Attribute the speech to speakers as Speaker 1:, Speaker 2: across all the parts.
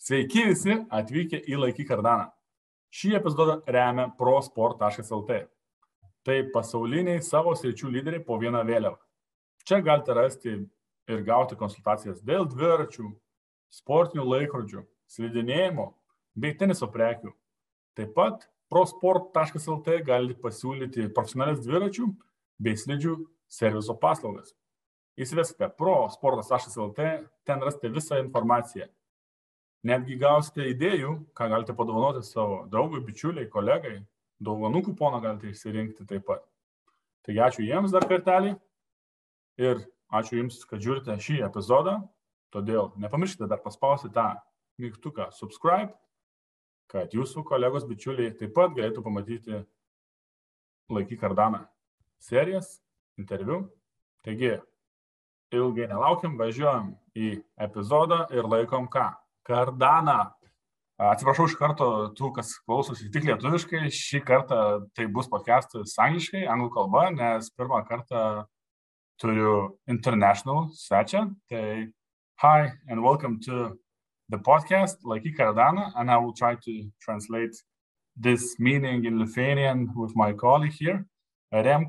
Speaker 1: Sveiki visi atvykę į Laikyk Kardaną. Šį epizodą remia prosport.lt. Tai pasauliniai savo sričių lyderiai po vieną vėliavą. Čia galite rasti ir gauti konsultacijas dėl dviračių, sportinių laikrodžių, slidinėjimo bei teniso prekių. Taip pat prosport.lt galite pasiūlyti profesionalias dviračių bei slidžių serviso paslaugas. Įsiveskite prosport.lt, ten rasite visą informaciją. Netgi gausite idėjų, ką galite padovanoti savo draugui, bičiuliai, kolegai. Dovanų kuponą galite išsirinkti taip pat. Taigi ačiū jiems dar kartelį ir ačiū jums, kad žiūrite šį epizodą. Todėl nepamirškite dar paspausti tą mygtuką subscribe, kad jūsų kolegos bičiuliai taip pat galėtų pamatyti Laikyk Kardaną serijas, interviu. Taigi, ilgai nelaukiam, važiuojam į epizodą ir laikom ką? Kardaną. Atsiprašau iš karto tų, kas klausosi tik lietuviškai. Šį kartą tai bus podcastas angliškai, anglų kalba, nes pirmą kartą turiu international svečią. Tai hi and welcome to the podcast Laikyk Kardaną, and I will try to translate this meaning in Lithuanian with my colleague here. Remi.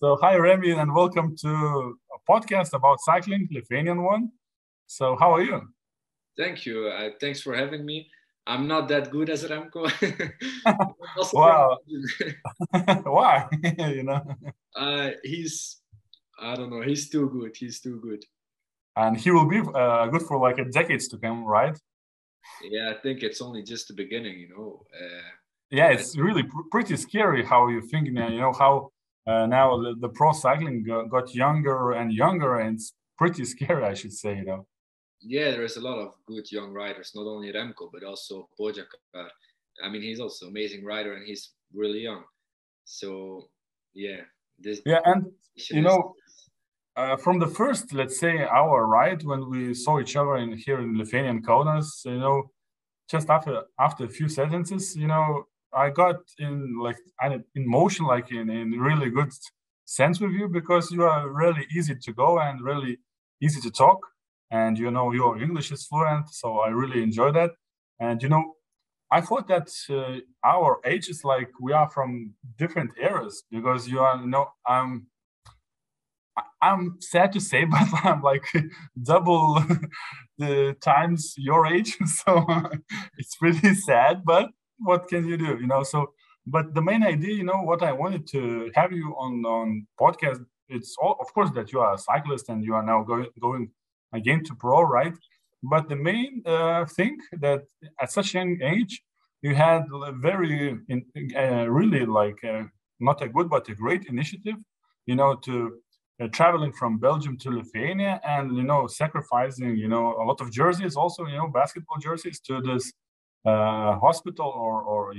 Speaker 1: So hi Remi and welcome to a podcast about cycling, Lithuanian one. So how are you?
Speaker 2: Thank you. Thanks for having me. I'm not that good as Remco.
Speaker 1: Wow. Why?
Speaker 2: I don't know. He's too good. He's too good.
Speaker 1: And he will be good for like a decades to come, right?
Speaker 2: Yeah, I think it's only just the beginning,
Speaker 1: Yeah, it's really pretty scary how you think, how now the pro cycling got younger and younger, and it's pretty scary, I should say,
Speaker 2: Yeah, there's a lot of good young riders, not only Remco, but also Pogačar. I mean, he's also an amazing rider and he's really young. So, yeah.
Speaker 1: From the first, let's say, hour, right, when we saw each other here in Lithuanian Kaunas, just after a few sentences, I got in motion, like in really good sense with you, because you are really easy to go and really easy to talk, and your English is fluent, so I really enjoy that. And I thought that our age is like we are from different eras, because you are, I'm sad to say, but I'm like double the times your age, so it's pretty sad, but what can you do, but the main idea, what I wanted to have you on podcast, it's all, of course, that you are a cyclist and you are now going again to pro, right? But the main thing that at such a young age, you had very, really not a good, but a great initiative, to traveling from Belgium to Lithuania and, sacrificing, a lot of jerseys also, basketball jerseys to this hospital or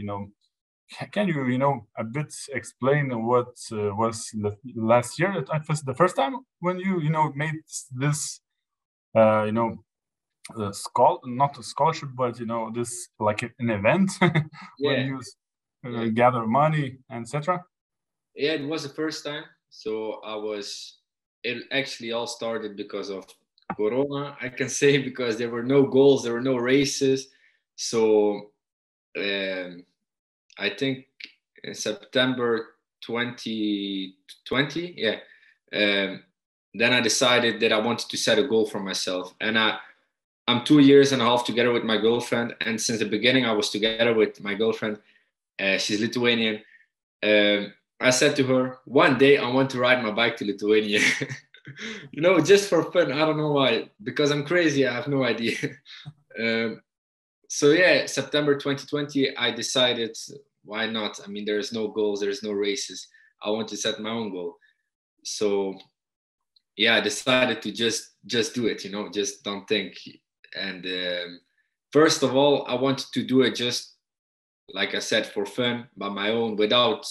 Speaker 1: can you, a bit explain what was the last year? It was the first time when you, made this, not a scholarship, but, this like an event when you gather money, etc.
Speaker 2: Yeah, it was the first time. So it actually all started because of Corona, I can say, because there were no goals, there were no races. So I think in September 2020, then I decided that I wanted to set a goal for myself. And I'm 2.5 years together with my girlfriend. And since the beginning, I was together with my girlfriend. She's Lithuanian. I said to her, one day I want to ride my bike to Lithuania, just for fun. I don't know why, because I'm crazy. I have no idea. September 2020, I decided, why not? I mean, there's no goals, there's no races. I want to set my own goal. So, I decided to just do it, just don't think. And first of all, I wanted to do it just, like I said, for fun, by my own, without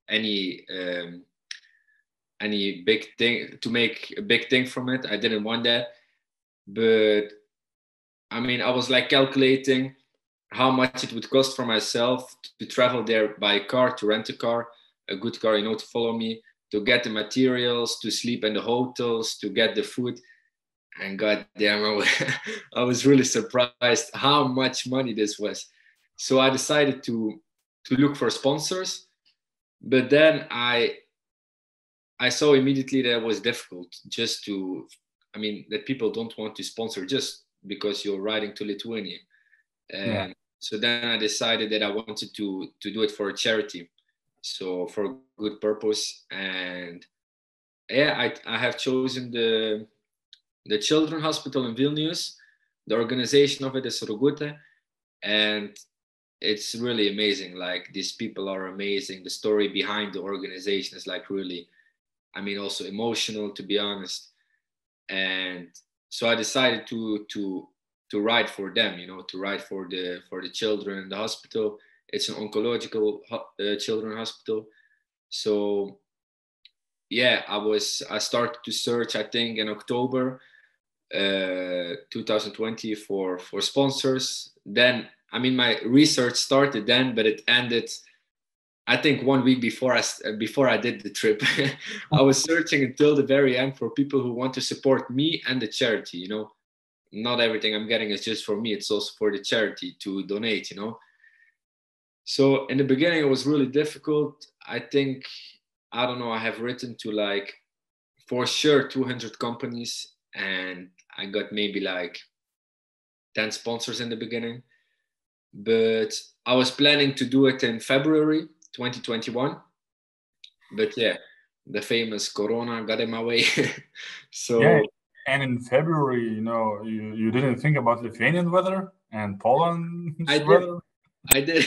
Speaker 2: any big thing, to make a big thing from it. I didn't want that, but I mean, I was like calculating how much it would cost for myself to travel there by car, to rent a car, a good car, to follow me, to get the materials, to sleep in the hotels, to get the food. And goddamn, I was really surprised how much money this was. So I decided to look for sponsors, but then I saw immediately that it was difficult just to, I mean, that people don't want to sponsor just because you're riding to Lithuania. And so then I decided that I wanted to do it for a charity, so for a good purpose. And yeah, I have chosen the Children's Hospital in Vilnius. The organization of it is Rogute, and it's really amazing. Like, these people are amazing. The story behind the organization is like really, I mean, also emotional, to be honest. And so I decided to ride for them, you know, to ride for the children in the hospital. It's an oncological children hospital. So yeah, I started to search, I think, in October 2020 for sponsors. Then, I mean, my research started then, but it ended, I think, 1 week before I did the trip. I was searching until the very end for people who want to support me and the charity, you know. Not everything I'm getting is just for me, it's also for the charity to donate, you know. So in the beginning it was really difficult. I think, I don't know, I have written to like for sure 200 companies, and I got maybe like 10 sponsors in the beginning. But I was planning to do it in February 2021. But yeah, the famous Corona got in my way. So
Speaker 1: yeah, and in February, you know, you didn't think about Lithuanian weather and Poland's weather?
Speaker 2: I did.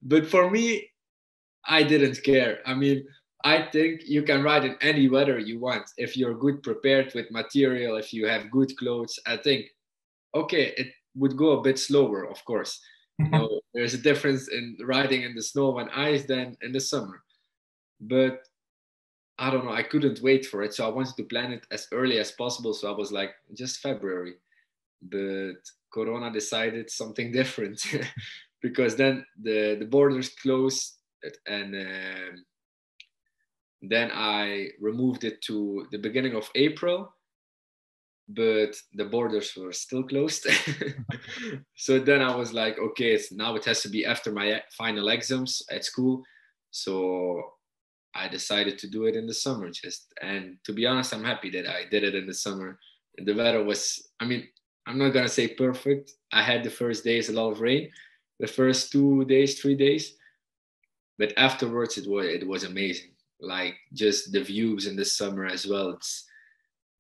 Speaker 2: But for me, I didn't care. I mean, I think you can ride in any weather you want. If you're good prepared with material, if you have good clothes, I think, okay, it would go a bit slower, of course. You know, there's a difference in riding in the snow and ice than in the summer. But I don't know, I couldn't wait for it. So I wanted to plan it as early as possible. So I was like, just February. But Corona decided something different because then the borders closed, and then I removed it to the beginning of April, but the borders were still closed. So then I was like, okay, now it has to be after my final exams at school. So I decided to do it in the summer and to be honest, I'm happy that I did it in the summer. The weather was, I mean, I'm not gonna say perfect. I had the first days a lot of rain, the first 2 days, 3 days, but afterwards it was amazing. Like, just the views in the summer as well. It's,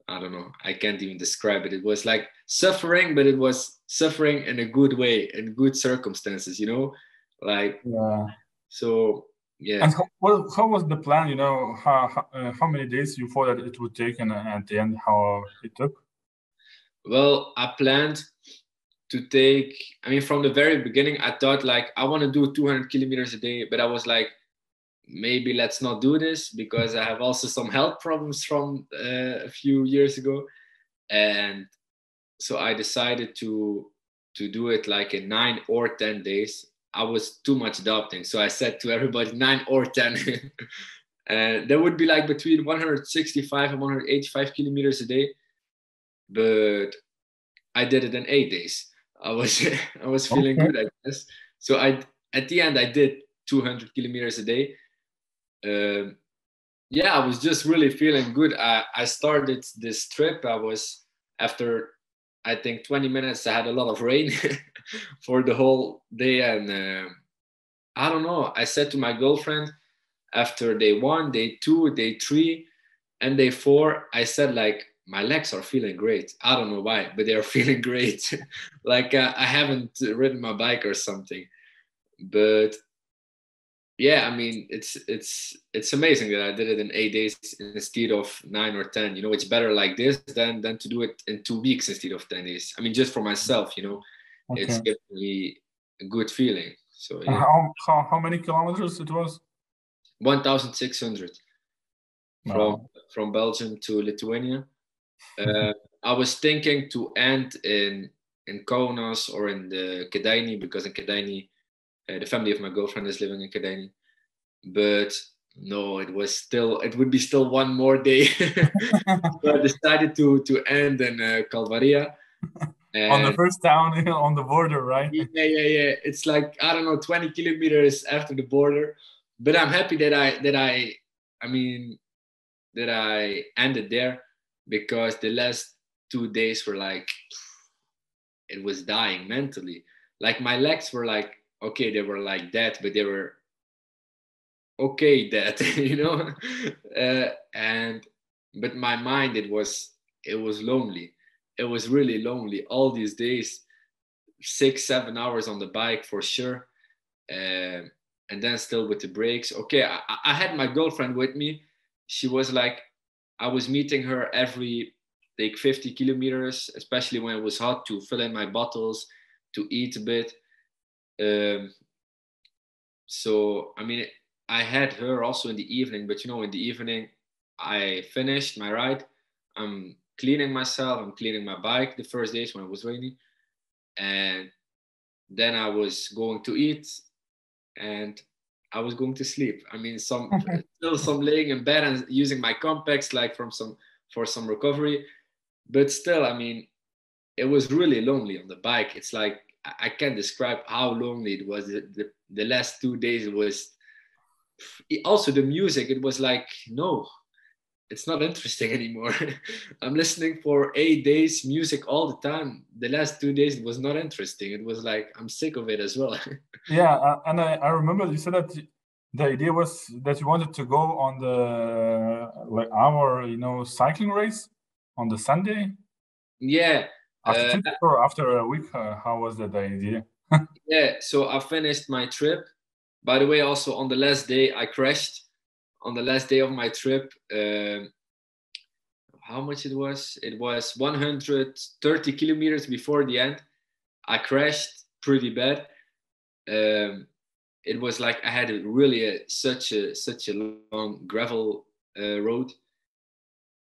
Speaker 2: I don't know, I can't even describe it. It was like suffering, but it was suffering in a good way, in good circumstances, you know, like,
Speaker 1: Yeah.
Speaker 2: so yeah.
Speaker 1: And how was the plan? You know, how many days you thought that it would take, and at the end, how it took?
Speaker 2: Well, I planned to take, I mean, from the very beginning, I thought like, I want to do 200 kilometers a day, but I was like, maybe let's not do this because I have also some health problems from a few years ago. And so I decided to do it like in 9 or 10 days. I was too much doubting. So I said to everybody 9 or 10. And that would be like between 165 and 185 kilometers a day. But I did it in 8 days. I was I was feeling
Speaker 1: Okay.
Speaker 2: good, I guess. So at the end I did 200 kilometers a day. Yeah, I was just really feeling good. I started this trip. I was, after I think 20 minutes, I had a lot of rain for the whole day. And I don't know, I said to my girlfriend after day 1, day 2, day 3, and day 4, I said like, my legs are feeling great. I don't know why, but they are feeling great. Like I haven't ridden my bike or something. But yeah, I mean, it's amazing that I did it in 8 days instead of 9 or 10. You know, it's better like this than to do it in 2 weeks instead of 10 days. I mean, just for myself, you know, it's
Speaker 1: Okay.
Speaker 2: given me a good feeling. So
Speaker 1: And
Speaker 2: yeah,
Speaker 1: how many kilometers it was?
Speaker 2: 1,600 from
Speaker 1: No.
Speaker 2: Belgium to Lithuania. Uh, I was thinking to end in Kaunas or in the Kėdainiai, because in Kėdainiai, the family of my girlfriend is living in Kėdainiai. But No, it would be still one more day. So I decided to end in Calvaria.
Speaker 1: On the first town on the border, right?
Speaker 2: Yeah. It's like, I don't know, 20 kilometers after the border. But I'm happy that I ended there, because the last 2 days were like, it was dying mentally. Like my legs were like, okay, they were like that, but they were okay that, but my mind, it was lonely. It was really lonely all these days, 6-7 hours on the bike for sure. And then still with the breaks, okay, I had my girlfriend with me. She was like, I was meeting her every like 50 kilometers, especially when it was hot, to fill in my bottles, to eat a bit. So I mean, I had her also in the evening, but in the evening I finished my ride. I'm cleaning myself, I'm cleaning my bike the first days when it was raining, and then I was going to eat, and I was going to sleep. I mean, still some laying in bed and using my complex like for some recovery, but still, I mean, it was really lonely on the bike. It's like, I can't describe how lonely it was. The last 2 days, it was also the music. It was like, no, it's not interesting anymore. I'm listening for 8 days music all the time. The last 2 days, it was not interesting. It was like, I'm sick of it as well.
Speaker 1: Yeah, and I remember you said that the idea was that you wanted to go on the like our cycling race on the Sunday.
Speaker 2: Yeah.
Speaker 1: After 2 days or after a week, how was that the idea?
Speaker 2: Yeah, so I finished my trip. By the way, also on the last day, I crashed. On the last day of my trip, how much it was? It was 130 kilometers before the end. I crashed pretty bad. It was like I had such a long gravel road,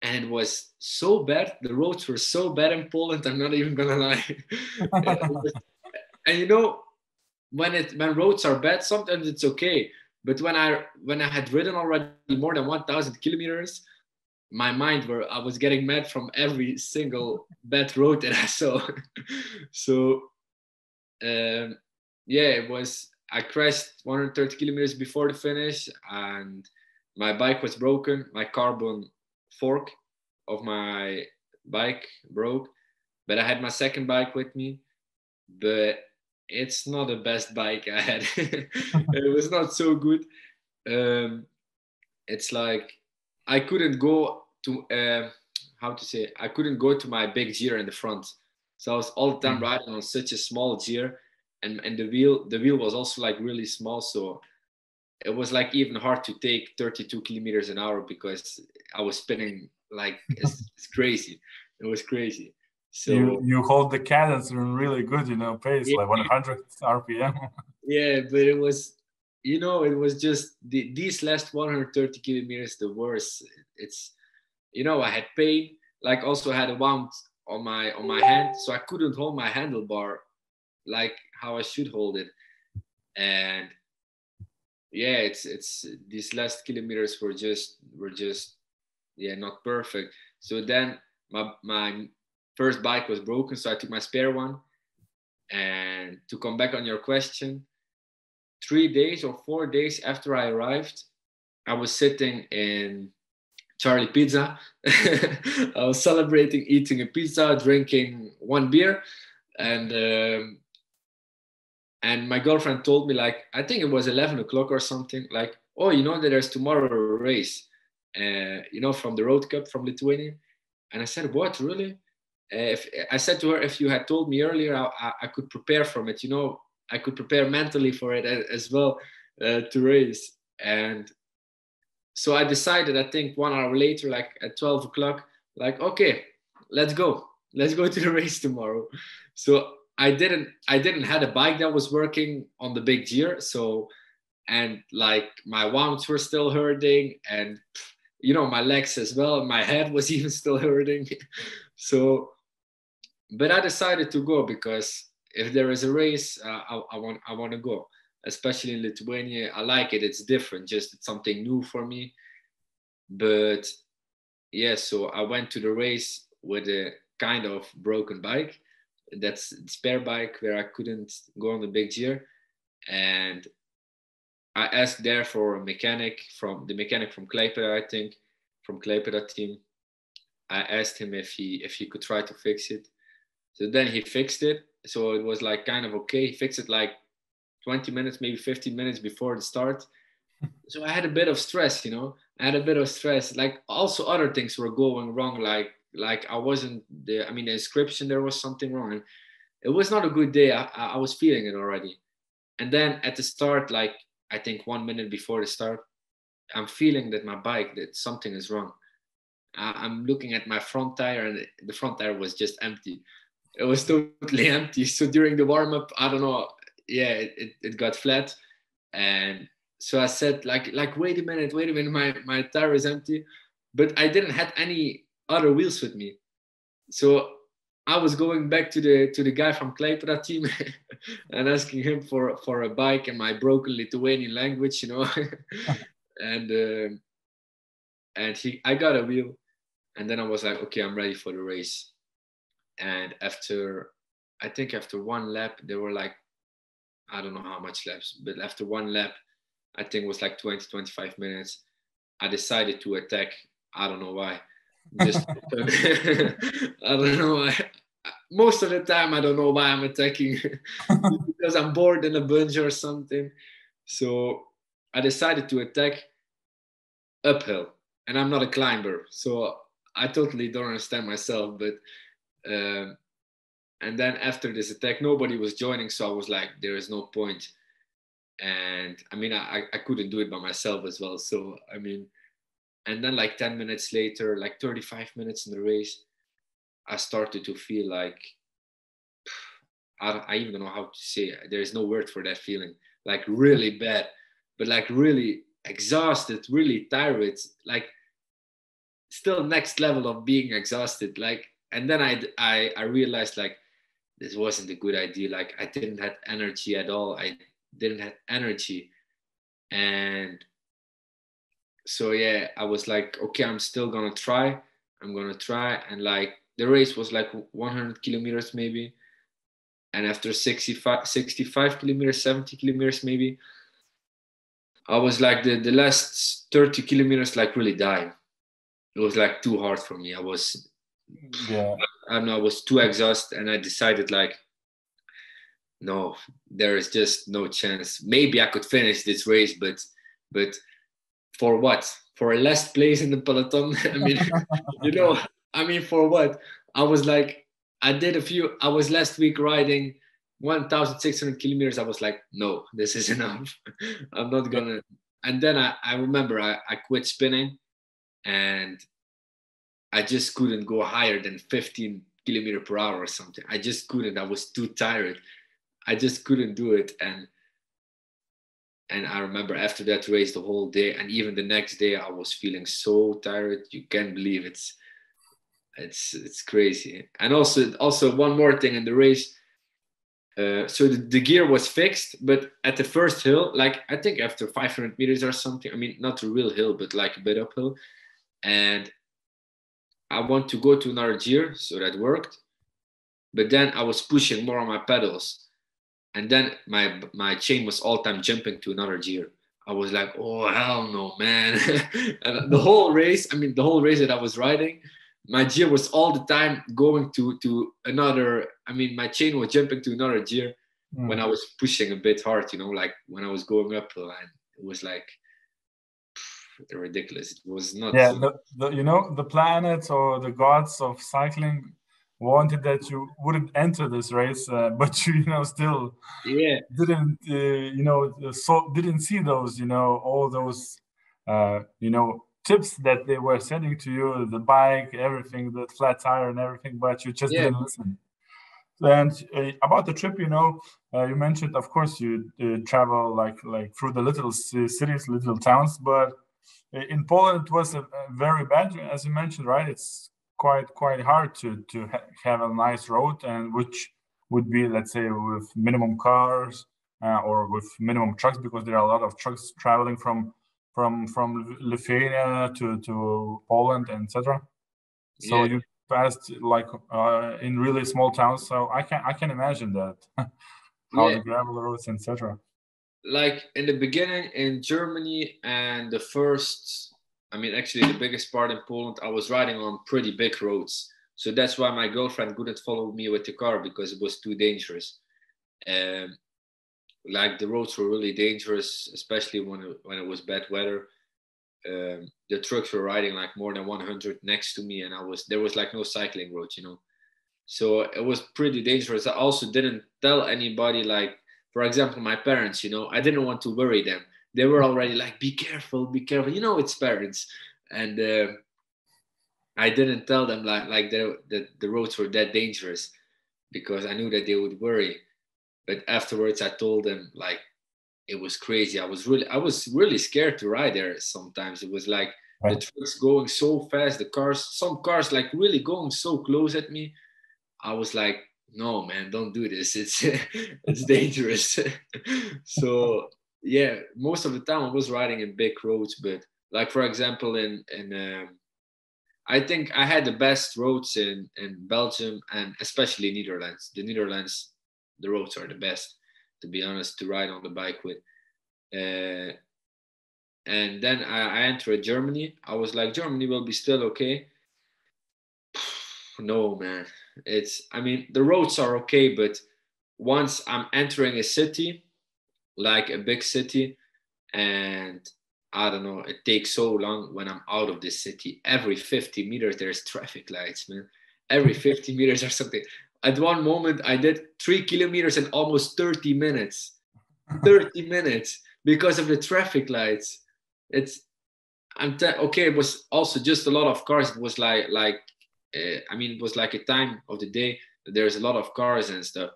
Speaker 2: and it was so bad. The roads were so bad in Poland. I'm not even gonna lie. And when roads are bad, sometimes it's okay. But when I had ridden already more than 1,000 kilometers, my mind I was getting mad from every single bad road that I saw. So yeah, I crashed 130 kilometers before the finish, and my bike was broken. My carbon fork of my bike broke, but I had my second bike with me. But it's not the best bike I had. It was not so good. It's like I couldn't go to I couldn't go to my big gear in the front. So I was all the time riding on such a small gear, and the wheel was also like really small. So it was like even hard to take 32 kilometers an hour, because I was spinning like it's crazy. It was crazy. So
Speaker 1: you hold the cadence in really good pace,
Speaker 2: yeah,
Speaker 1: like 100 RPM.
Speaker 2: yeah, but it was it was just these last 130 kilometers the worst. It's I had pain, like also had a wound on my hand, so I couldn't hold my handlebar like how I should hold it. And yeah, it's these last kilometers were just yeah, not perfect. So then my first bike was broken, so I took my spare one. And to come back on your question, 3 days or 4 days after I arrived, I was sitting in Charlie Pizza. I was celebrating eating a pizza, drinking one beer, and my girlfriend told me, like, I think it was 11 o'clock or something, like, oh, that there's tomorrow a race, from the Road Cup from Lithuania. And I said, what, really? If I said to her, if you had told me earlier, I could prepare from it. I could prepare mentally for it as well, to race. And so I decided, I think 1 hour later, like at 12 o'clock, like, okay, let's go to the race tomorrow. So I didn't have a bike that was working on the big gear. So, and like my wounds were still hurting, and my legs as well. My head was even still hurting. So, but I decided to go, because if there is a race, I want to go. especially in Lithuania. I like it. It's different. Just it's something new for me. But yeah, so I went to the race with a kind of broken bike. That's the spare bike where I couldn't go on the big gear. And I asked there for a mechanic from Klaipėda, I think, from Klaipėda team. I asked him if he could try to fix it. So then he fixed it. So it was like kind of okay. He fixed it like 20 minutes, maybe 15 minutes before the start. So I had a bit of stress, I had a bit of stress. Like also other things were going wrong. Like I wasn't the inscription, there was something wrong. And it was not a good day. I was feeling it already. And then at the start, like I think 1 minute before the start, I'm feeling that my bike, that something is wrong. I'm looking at my front tire and the front tire was just empty. It was totally empty. So during the warm up, I don't know. Yeah, it got flat. And so I said like, wait a minute, my tire is empty. But I didn't have any other wheels with me. So I was going back to the guy from Klaipėda team and asking him for a bike in my broken Lithuanian language, and I got a wheel, and then I was like, okay, I'm ready for the race. And after one lap, there were like, I don't know how much laps, but after one lap, I think it was like 20-25 minutes, I decided to attack. I don't know why. Just I don't know why. Most of the time I don't know why I'm attacking because I'm bored in a bunch or something. So I decided to attack uphill, and I'm not a climber, so I totally don't understand myself. But and then after this attack, nobody was joining, so I was like, there is no point. And I couldn't do it by myself as well. So and then like 10 minutes later, like 35 minutes in the race, I started to feel like, I even don't know how to say it. There is no word for that feeling, like really bad, but like really exhausted, really tired, like still next level of being exhausted. Like, and then I realized like, this wasn't a good idea. Like I didn't have energy at all. I didn't have energy. And so yeah, I was like, okay, I'm still gonna try. And like the race was like 100 kilometers maybe. And after 65 kilometers, 70 kilometers maybe, I was like the last 30 kilometers like really dying. It was like too hard for me. I was too exhausted, and I decided like, no, there is just no chance. Maybe I could finish this race, but for what? For a last place in the peloton? For what? I was like, I was last week riding 1,600 kilometers. I was like, no, this is enough. I'm not gonna. And then I remember I quit spinning, and I just couldn't go higher than 15 kilometers per hour or something. I just couldn't. I was too tired. I just couldn't do it. And I remember after that race, the whole day, and even the next day, I was feeling so tired. You can't believe it's crazy. And also one more thing in the race. So the gear was fixed, but at the first hill, like I think after 500 meters or something, not a real hill, but like a bit uphill. And I want to go to another gear, so that worked. But then I was pushing more on my pedals. And then my chain was all time jumping to another gear. I was like, oh, hell no, man. And the whole race that I was riding, my gear was all the time going to another. My chain was jumping to another gear when I was pushing a bit hard, like when I was going uphill. And it was like ridiculous. It was not.
Speaker 1: Yeah, the planets or the gods of cycling wanted that you wouldn't enter this race, but you still didn't didn't see those all those tips that they were sending to you, the bike, everything, the flat tire and everything, but you just didn't listen. And about the trip, you mentioned, of course, you travel like through the little cities, little towns, but in Poland it was a very bad, as you mentioned, right? It's quite hard to have a nice road, and which would be, let's say, with minimum cars, or with minimum trucks, because there are a lot of trucks traveling from Lithuania to Poland, etc. So
Speaker 2: Yeah.
Speaker 1: you passed like in really small towns. So I can imagine that how
Speaker 2: Yeah.
Speaker 1: the gravel roads, etc.
Speaker 2: Like in the beginning in Germany and the first, I mean, actually the biggest part in Poland, I was riding on pretty big roads. So that's why my girlfriend couldn't follow me with the car, because it was too dangerous. Um, like the roads were really dangerous, especially when it was bad weather. The trucks were riding like more than 100 next to me, and there was like no cycling roads, you know. So it was pretty dangerous. I also didn't tell anybody, like, for example, my parents, you know, I didn't want to worry them. They were already like, be careful, you know, it's parents. And I didn't tell them like that the roads were that dangerous, because I knew that they would worry. But afterwards I told them, like, it was crazy. I was really scared to ride there sometimes. It was like the trucks going so fast, some cars like really going so close at me. I was like, no, man, don't do this. It's it's dangerous. So yeah, most of the time I was riding in big roads, but like for example, in I think I had the best roads in Belgium and especially Netherlands. The Netherlands, the roads are the best, to be honest, to ride on the bike with. Uh, and then I entered Germany. I was like, Germany will be still okay. No, man. I mean, the roads are okay, but once I'm entering a city, like a big city, and I don't know, it takes so long when I'm out of this city. Every 50 meters, there's traffic lights, man. Every 50 meters or something. At one moment, I did 3 kilometers in almost 30 minutes. 30 minutes because of the traffic lights. It's okay. It was also just a lot of cars. It was I mean, it was like a time of the day that there's a lot of cars and stuff.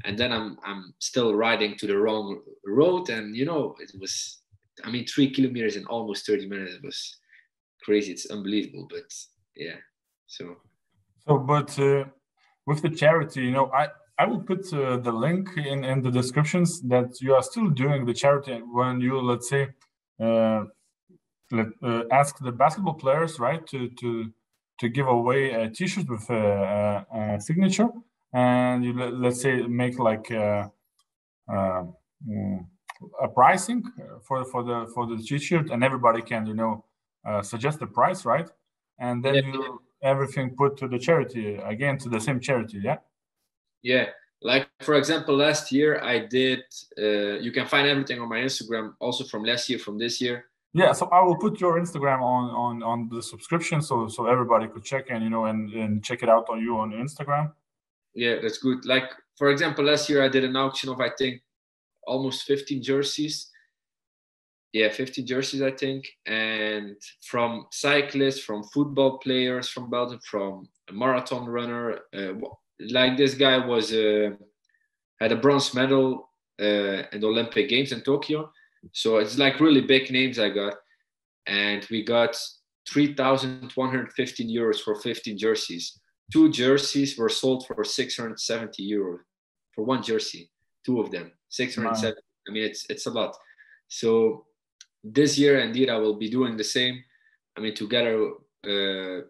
Speaker 2: And then I'm still riding to the wrong road, and you know, it was. I mean, 3 kilometers in almost 30 minutes. It was crazy. It's unbelievable, but yeah. So.
Speaker 1: So, but with the charity, you know, I will put the link in the descriptions that you are still doing the charity when you, let's say, ask the basketball players, right, to give away a T-shirt with a signature, and you let's say make like uh, mm, a pricing for the T-shirt, and everybody can, you know, suggest the price, right, and then
Speaker 2: Yeah,
Speaker 1: you everything put to the charity again, to the same charity, yeah.
Speaker 2: yeah. Like for example, last year I did. You can find everything on my Instagram, also from last year, from this year.
Speaker 1: Yeah, so I will put your Instagram on the subscription, so everybody could check and, you know, and check it out on you on Instagram.
Speaker 2: Yeah, that's good. Like for example, last year I did an auction of, I think, almost 15 jerseys. Yeah, 15 jerseys, I think, and from cyclists, from football players from Belgium, from a marathon runner. Like this guy was had a bronze medal in the Olympic Games in Tokyo. So it's like really big names I got, and we got 3,115 euros for 15 jerseys. Two jerseys were sold for 670 euros for one jersey. Two of them, 670. I mean, it's a lot. So this year, indeed, I will be doing the same. I mean, together,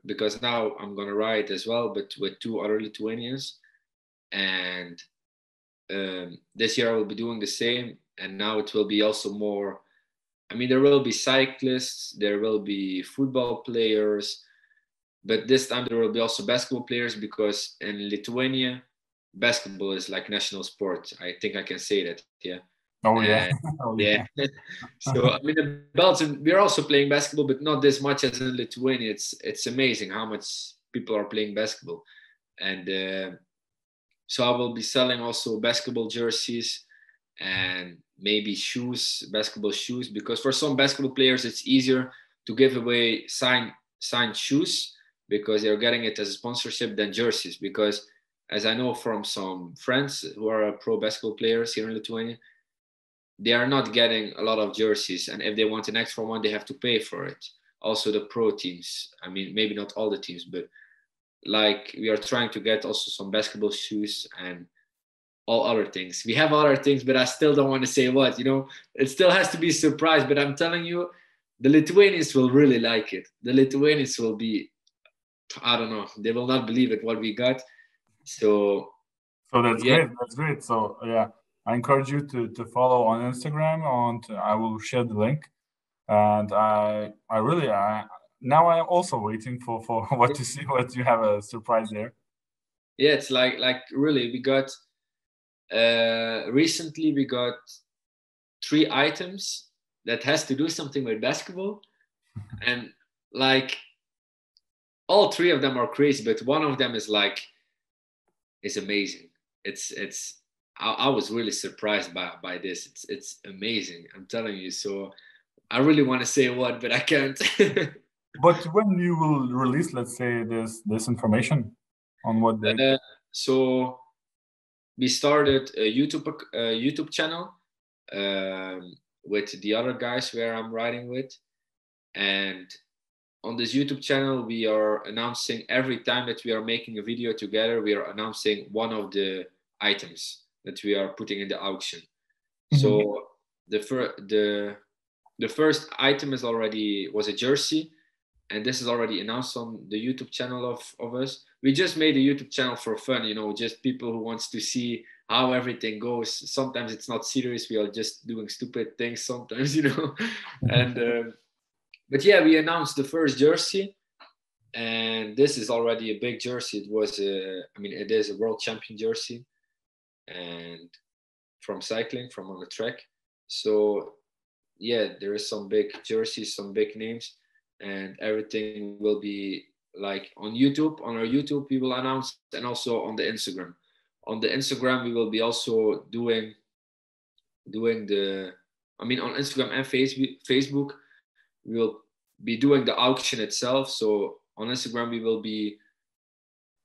Speaker 2: because now I'm gonna ride as well, but with two other Lithuanians, and this year I will be doing the same. And now it will be also more. I mean, there will be cyclists, there will be football players, but this time there will be also basketball players, because in Lithuania, basketball is like national sport. I think I can say that. Yeah.
Speaker 1: Oh yeah. Oh
Speaker 2: Yeah.
Speaker 1: yeah.
Speaker 2: So I mean, the Belgium, we're also playing basketball, but not this much as in Lithuania. It's amazing how much people are playing basketball, and so I will be selling also basketball jerseys and maybe shoes, basketball shoes, because for some basketball players it's easier to give away signed shoes, because they're getting it as a sponsorship, than jerseys. Because as I know from some friends who are pro basketball players here in Lithuania, they are not getting a lot of jerseys, and if they want an extra one, they have to pay for it. Also the pro teams, I mean, maybe not all the teams, but like we are trying to get also some basketball shoes, and all other things. We have other things, but I still don't want to say what, you know, it still has to be a surprise, but I'm telling you, the Lithuanians will really like it. The Lithuanians will be, I don't know, they will not believe it, what we got. So
Speaker 1: that's
Speaker 2: yeah,
Speaker 1: great. That's great. So yeah, I encourage you to follow on Instagram, and I will share the link. And I really now I'm also waiting for what to see, what you have a surprise there.
Speaker 2: yeah, it's like really, we got recently we got 3 items that has to do something with basketball, and like all 3 of them are crazy, but one of them is like, is amazing. It's I was really surprised by this. It's amazing, I'm telling you. So I really want to say what, but I can't.
Speaker 1: But when you will release, let's say, this information, on what date?
Speaker 2: So we started a YouTube channel with the other guys where I'm writing with, and on this YouTube channel we are announcing every time that we are making a video together. We are announcing one of the items that we are putting in the auction. So the first item was a jersey, and this is already announced on the YouTube channel of us. We just made a YouTube channel for fun, you know, just people who wants to see how everything goes. Sometimes it's not serious. We are just doing stupid things sometimes, you know. And but yeah, we announced the first jersey, and this is already a big jersey. It is a world champion jersey, and from cycling, from on the track. So yeah, there is some big jerseys, some big names, and everything will be like on YouTube. On our YouTube, we will announce, and also on the Instagram. On the Instagram, we will be also doing on Instagram and Facebook, we will be doing the auction itself. So on Instagram, we will be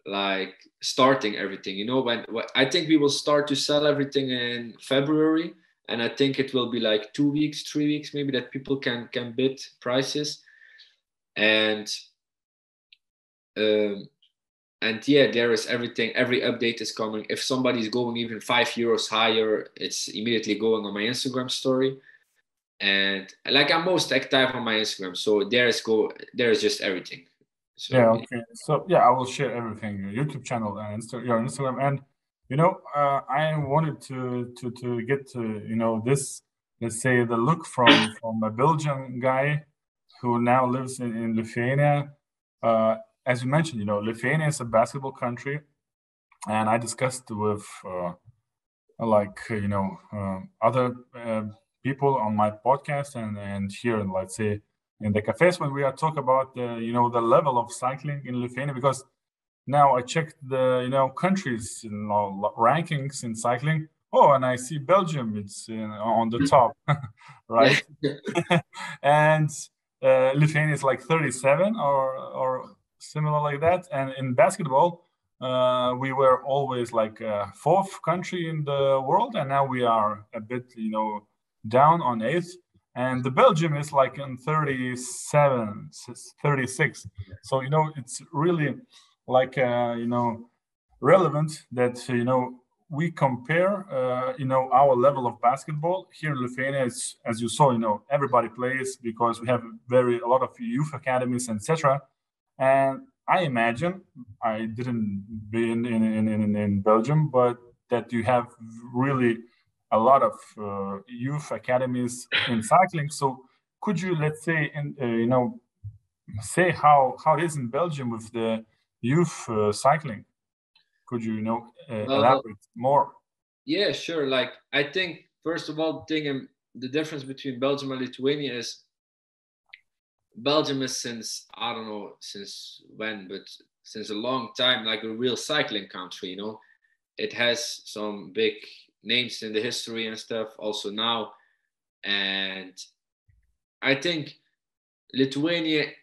Speaker 2: like starting everything. You know, when I think we will start to sell everything in February, and I think it will be like 2 weeks, 3 weeks maybe, that people can bid prices. And yeah, there is everything. Every update is coming. If somebody's going even €5 higher, it's immediately going on my Instagram story. And like, I'm most active on my Instagram, so there is just everything. So
Speaker 1: Yeah, okay. So yeah, I will share everything, your YouTube channel and your Instagram. And you know, I wanted to get to, you know, this, let's say, the look from a Belgian guy who now lives in Lithuania. As you mentioned, you know, Lithuania is a basketball country, and I discussed with other people on my podcast and here, let's say, in the cafes, when we are talk about the level of cycling in Lithuania, because now I checked the countries rankings in cycling. Oh, and I see Belgium, it's on the top, right? And Lithuania is like 37 or similar like that. And in basketball, we were always like fourth country in the world, and now we are a bit, down on eighth. And the Belgium is like in 37, 36. So, it's really like, relevant that, we compare, our level of basketball here in Lithuania. Is, as you saw, everybody plays because we have a lot of youth academies, etc. And I imagine, I didn't be in Belgium, but that you have really a lot of youth academies in cycling. So could you, let's say, say how it is in Belgium with the youth cycling? Could you, elaborate more?
Speaker 2: Yeah, sure. Like, I think first of all, the difference between Belgium and Lithuania is, Belgium is, since, I don't know since when, but since a long time, like a real cycling country. You know, it has some big names in the history and stuff also now. And I think Lithuania,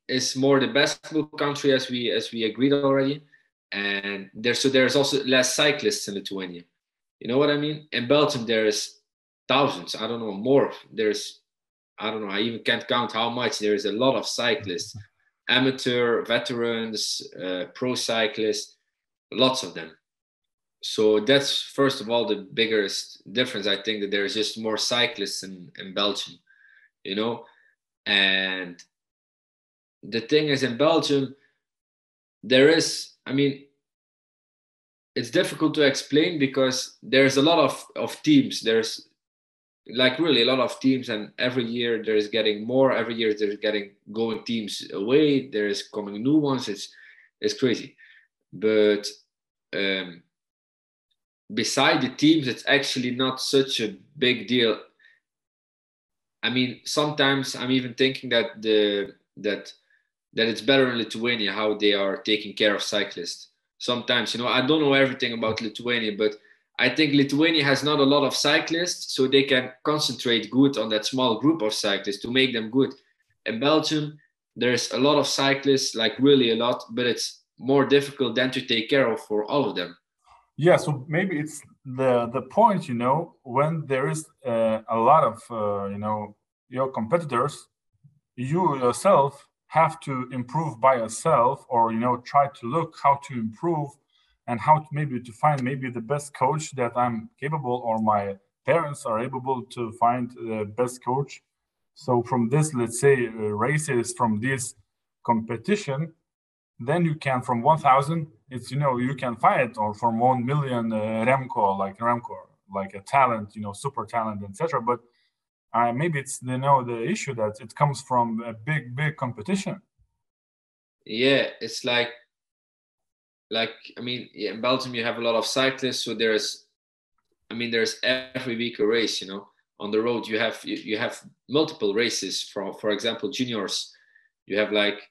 Speaker 2: is more the basketball country, as we agreed already. And there's also less cyclists in Lithuania. You know what I mean? In Belgium, there's thousands. I don't know, more. I don't know. I even can't count how much. There is a lot of cyclists, amateur, veterans, pro cyclists, lots of them. so that's first of all the biggest difference. I think that there's just more cyclists in Belgium, you know. And the thing is, in Belgium, there is, I mean, it's difficult to explain because there's a lot of teams. There's like really a lot of teams, and every year there's getting more. Every year there's getting going teams away. There's coming new ones. It's crazy. But beside the teams, it's actually not such a big deal. I mean, sometimes I'm even thinking that that it's better in Lithuania how they are taking care of cyclists. Sometimes, you know, I don't know everything about Lithuania, but I think Lithuania has not a lot of cyclists, so they can concentrate good on that small group of cyclists to make them good. In Belgium, there's a lot of cyclists, like really a lot, but it's more difficult than to take care of for all of them.
Speaker 1: Yeah, so maybe it's the point, you know, when there is a lot of you know, your competitors, you yourself have to improve by yourself, or you know, try to look how to improve and how to maybe to find maybe the best coach that I'm capable, or my parents are able to find the best coach. So from this, let's say races, from this competition, then you can from 1,000, it's, you know, you can fight, or from 1 million Remco, like a talent, you know, super talent, etc. But maybe it's, you know, the issue that it comes from a big competition.
Speaker 2: Yeah, it's like I mean, yeah, in Belgium you have a lot of cyclists, so there's every week a race, you know. On the road you have multiple races. For example, juniors, you have like,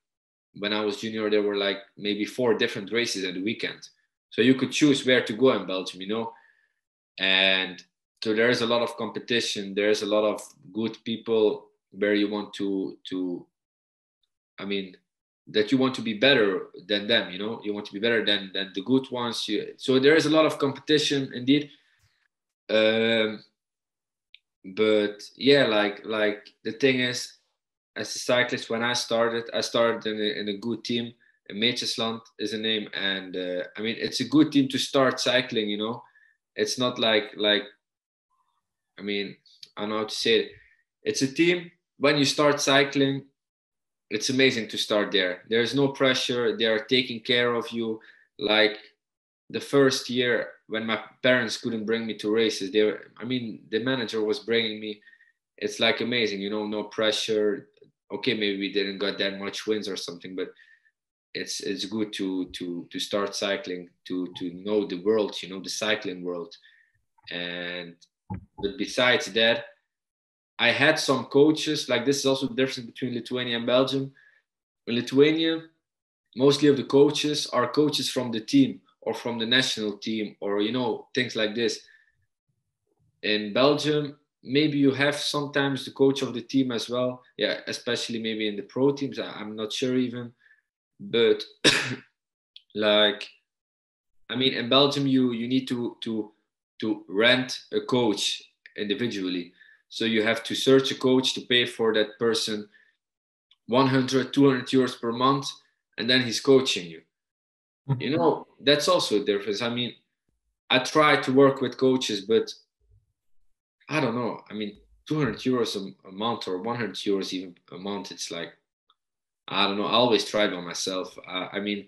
Speaker 2: when I was junior, there were like maybe 4 different races at the weekend. So you could choose where to go in Belgium, you know. And so there is a lot of competition. There's a lot of good people where you want to I mean, that you want to be better than them, you know. You want to be better than the good ones. So there is a lot of competition indeed. But yeah, like the thing is, as a cyclist, when I started in a good team. Meetjesland is a name, and I mean, it's a good team to start cycling, you know. It's not like I mean, I don't know how to say it. It's a team, when you start cycling, it's amazing to start there. There's no pressure. They are taking care of you. Like the first year when my parents couldn't bring me to races, the manager was bringing me. It's like amazing, you know, no pressure. Okay, maybe we didn't got that much wins or something, but it's good to start cycling, to know the world, you know, the cycling world. But besides that, I had some coaches. Like, this is also the difference between Lithuania and Belgium. In Lithuania, mostly of the coaches are coaches from the team or from the national team, or, you know, things like this. In Belgium, maybe you have sometimes the coach of the team as well. Yeah, especially maybe in the pro teams. I'm not sure even. But like, I mean, in Belgium, you need to rent a coach individually. So you have to search a coach to pay for that person 100, 200 euros per month, and then he's coaching you. You know, that's also a difference. I mean, I try to work with coaches, but I don't know. I mean, 200 euros a month, or 100 euros even a month, it's like, I don't know. I always try by myself. I mean,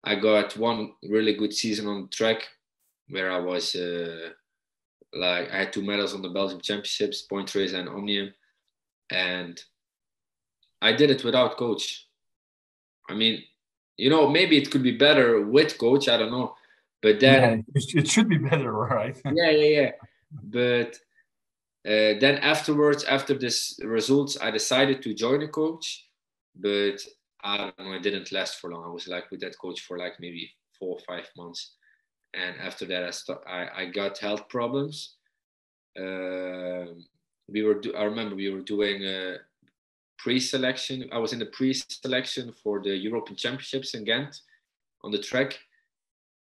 Speaker 2: I got one really good season on the track where I was like, I had 2 medals on the Belgian championships, point race and omnium, and I did it without coach. I mean, you know, maybe it could be better with coach. I don't know, but then
Speaker 1: it should be better, right?
Speaker 2: yeah. But then afterwards, after this results, I decided to join a coach, but I don't know, it didn't last for long. I was like with that coach for like maybe 4 or 5 months, and after that, I got health problems. I remember we were doing a pre-selection. I was in the pre-selection for the European Championships in Ghent on the track,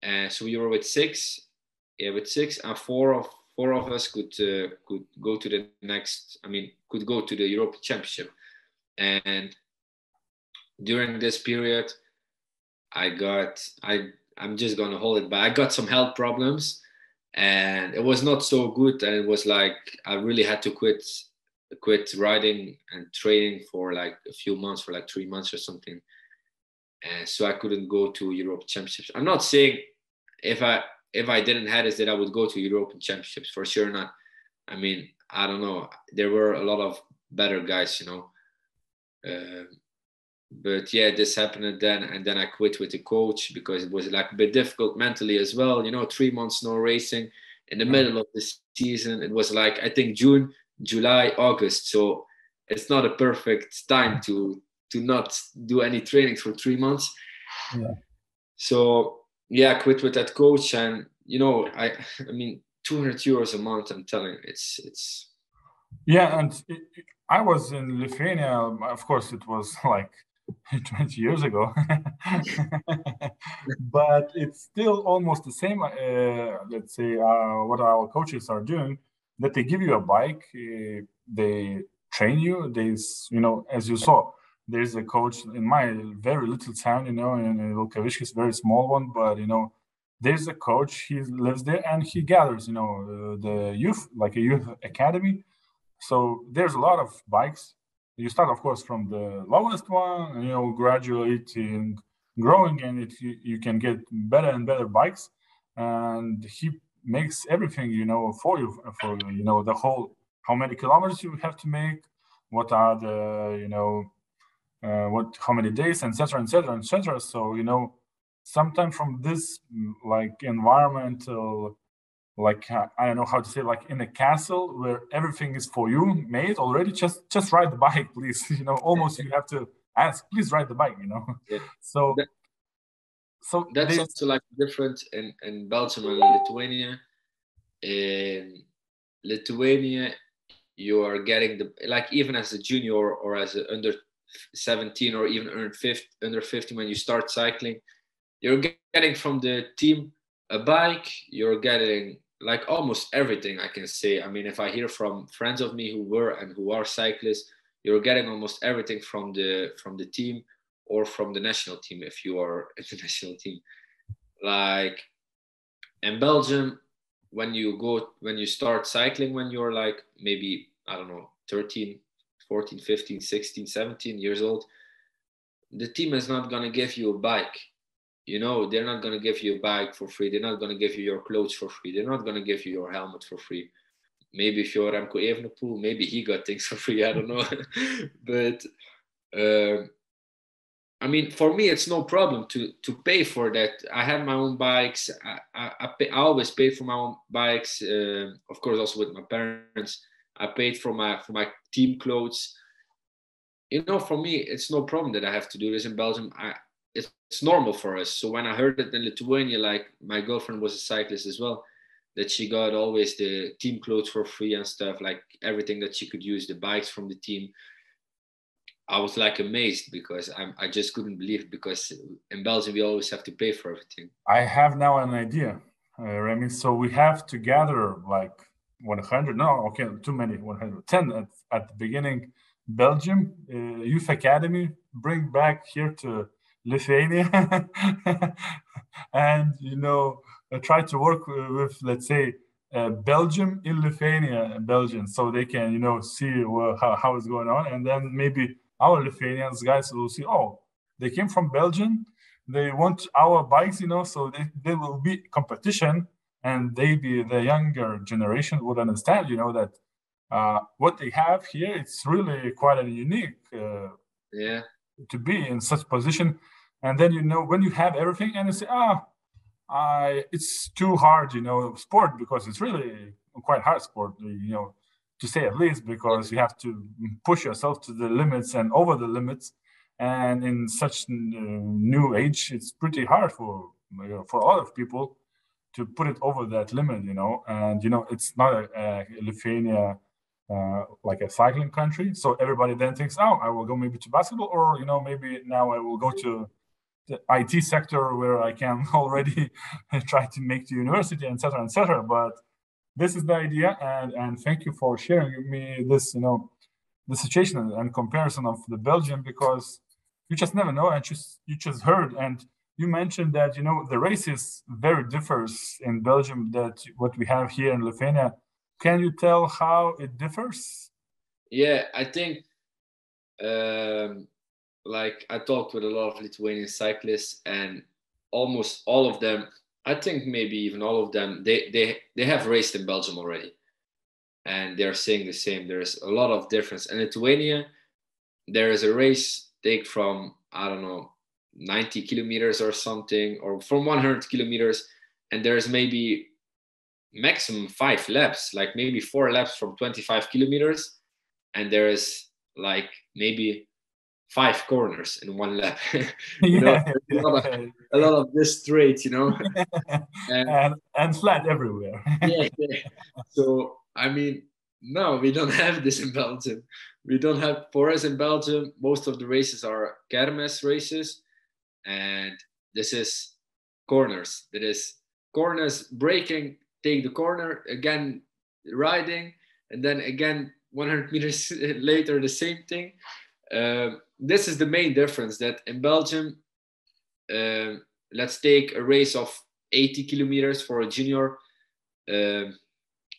Speaker 2: and so we were with six, and four of us could go to the next. I mean, could go to the European Championship, and during this period, I I'm just gonna hold it. But I got some health problems, and it was not so good. And it was like I really had to quit riding and training for like a few months, for like 3 months or something. And so I couldn't go to Europe Championships. I'm not saying if I didn't have this that I would go to European Championships, for sure not. I mean, I don't know. There were a lot of better guys, you know. But yeah, this happened, and then I quit with the coach because it was like a bit difficult mentally as well. You know, 3 months no racing in the middle of the season. It was like I think June, July, August. So it's not a perfect time to not do any training for 3 months.
Speaker 1: Yeah.
Speaker 2: So yeah, I quit with that coach, and you know, I mean, €200 a month. I'm telling you, it's.
Speaker 1: Yeah, and I was in Lithuania. Of course, it was like 20 years ago, but it's still almost the same. Let's say what our coaches are doing, that they give you a bike, they train you. You know, as you saw, there's a coach in my very little town, you know, in Vilkaviškis, is a very small one, but you know, there's a coach. He lives there and he gathers, you know, the youth, like a youth academy. So there's a lot of bikes. You start, of course, from the lowest one, and, you know, gradually growing, and you can get better and better bikes. And he makes everything, you know, for you, you know, the whole, how many kilometers you have to make, what are the, you know, how many days, etc., etc., etc. So, you know, sometimes from this like environmental, like I don't know how to say, like in a castle where everything is for you made already, just ride the bike, please. You know, almost you have to ask, please ride the bike, you know.
Speaker 2: Yeah.
Speaker 1: So
Speaker 2: That's also like different in Belgium and Lithuania. In Lithuania, you are getting like even as a junior or as a under 17 or even under 15 when you start cycling, you're getting from the team a bike. You're getting like almost everything, I can say. I mean, if I hear from friends of me who were and who are cyclists, you're getting almost everything from the team or from the national team if you are in the national team. Like in Belgium, when you start cycling when you're like maybe, I don't know, 13, 14, 15, 16, 17 years old, the team is not going to give you a bike. You know, they're not going to give you a bike for free. They're not going to give you your clothes for free. They're not going to give you your helmet for free. Maybe if you're Remco Evenepoel, maybe he got things for free. I don't know. But I mean, for me, it's no problem to pay for that. I have my own bikes. I always paid for my own bikes. Of course, also with my parents. I paid for my team clothes. You know, for me, it's no problem that I have to do this in Belgium. It's normal for us. So when I heard it in Lithuania, like my girlfriend was a cyclist as well, that she got always the team clothes for free and stuff, like everything that she could use, the bikes from the team. I was like amazed because I just couldn't believe it, because in Belgium we always have to pay for everything.
Speaker 1: I have now an idea, Remi. So we have to gather like 100. No, okay, too many. 110 at the beginning. Belgium Youth Academy, bring back here to Lithuania, and you know, try to work with, let's say, Belgium in Lithuania, Belgian, so they can, you know, see how it's going on, and then maybe our Lithuanians guys will see, oh, they came from Belgium, they want our bikes, you know, so they will be competition, and maybe the younger generation would understand, you know, that what they have here, it's really quite a unique to be in such position. And then, you know, when you have everything and you say, it's too hard, you know, sport, because it's really quite hard sport, you know, to say at least, because you have to push yourself to the limits and over the limits. And in such new age, it's pretty hard for a lot of people to put it over that limit, you know. And, you know, it's not a Lithuania like a cycling country. So everybody then thinks, oh, I will go maybe to basketball, or, you know, maybe now I will go to the IT sector where I can already try to make the university, etc., etc. But this is the idea, and thank you for sharing me this, you know, the situation and comparison of the Belgium, because you just never know, and you just heard, and you mentioned that, the race is very differs in Belgium that what we have here in Lithuania. Can you tell how it differs?
Speaker 2: Yeah, I think like I talked with a lot of Lithuanian cyclists, and almost all of them, I think maybe even all of them, they have raced in Belgium already, and they're saying the same. There's a lot of difference. In Lithuania, there is a race take from, I don't know, 90 kilometers or something, or from 100 kilometers, and there's maybe maximum 5 laps, like maybe 4 laps from 25 kilometers, and there is like maybe 5 corners in 1 lap.
Speaker 1: Yeah,
Speaker 2: a lot of this straight,
Speaker 1: and flat everywhere.
Speaker 2: yeah. So I mean, no, we don't have this in Belgium. We don't have, for us in Belgium, most of the races are academies races, and this is corners. That is corners, braking, take the corner, again riding, and then again 100 meters later the same thing. This is the main difference, that in Belgium, let's take a race of 80 kilometers for a junior.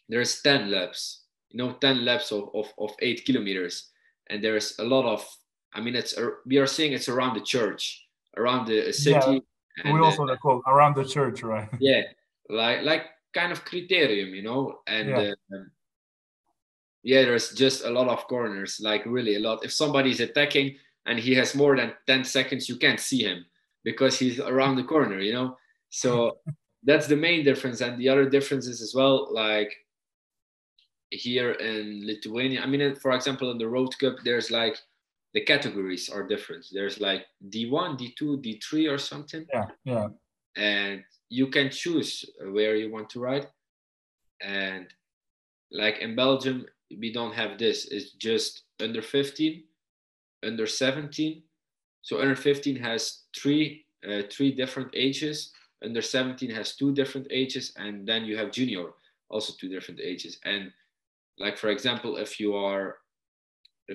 Speaker 2: There's 10 laps, 10 laps of 8 kilometers. And there's a lot of, I mean, we are saying it's around the church, around the city.
Speaker 1: Yeah, we also call around the church, right?
Speaker 2: Yeah, like kind of criterium, and yeah, there's just a lot of corners, like really a lot. If somebody's attacking and he has more than 10 seconds, you can't see him because he's around the corner, So that's the main difference. And the other differences as well, like here in Lithuania, I mean, for example, in the Road Cup, there's like the categories are different. There's like D1, D2, D3 or something.
Speaker 1: Yeah.
Speaker 2: And you can choose where you want to ride. And like in Belgium, we don't have this. It's just under 15, under 17. So under 15 has three different ages. Under 17 has 2 different ages, and then you have junior, also 2 different ages. And like, for example, if you are a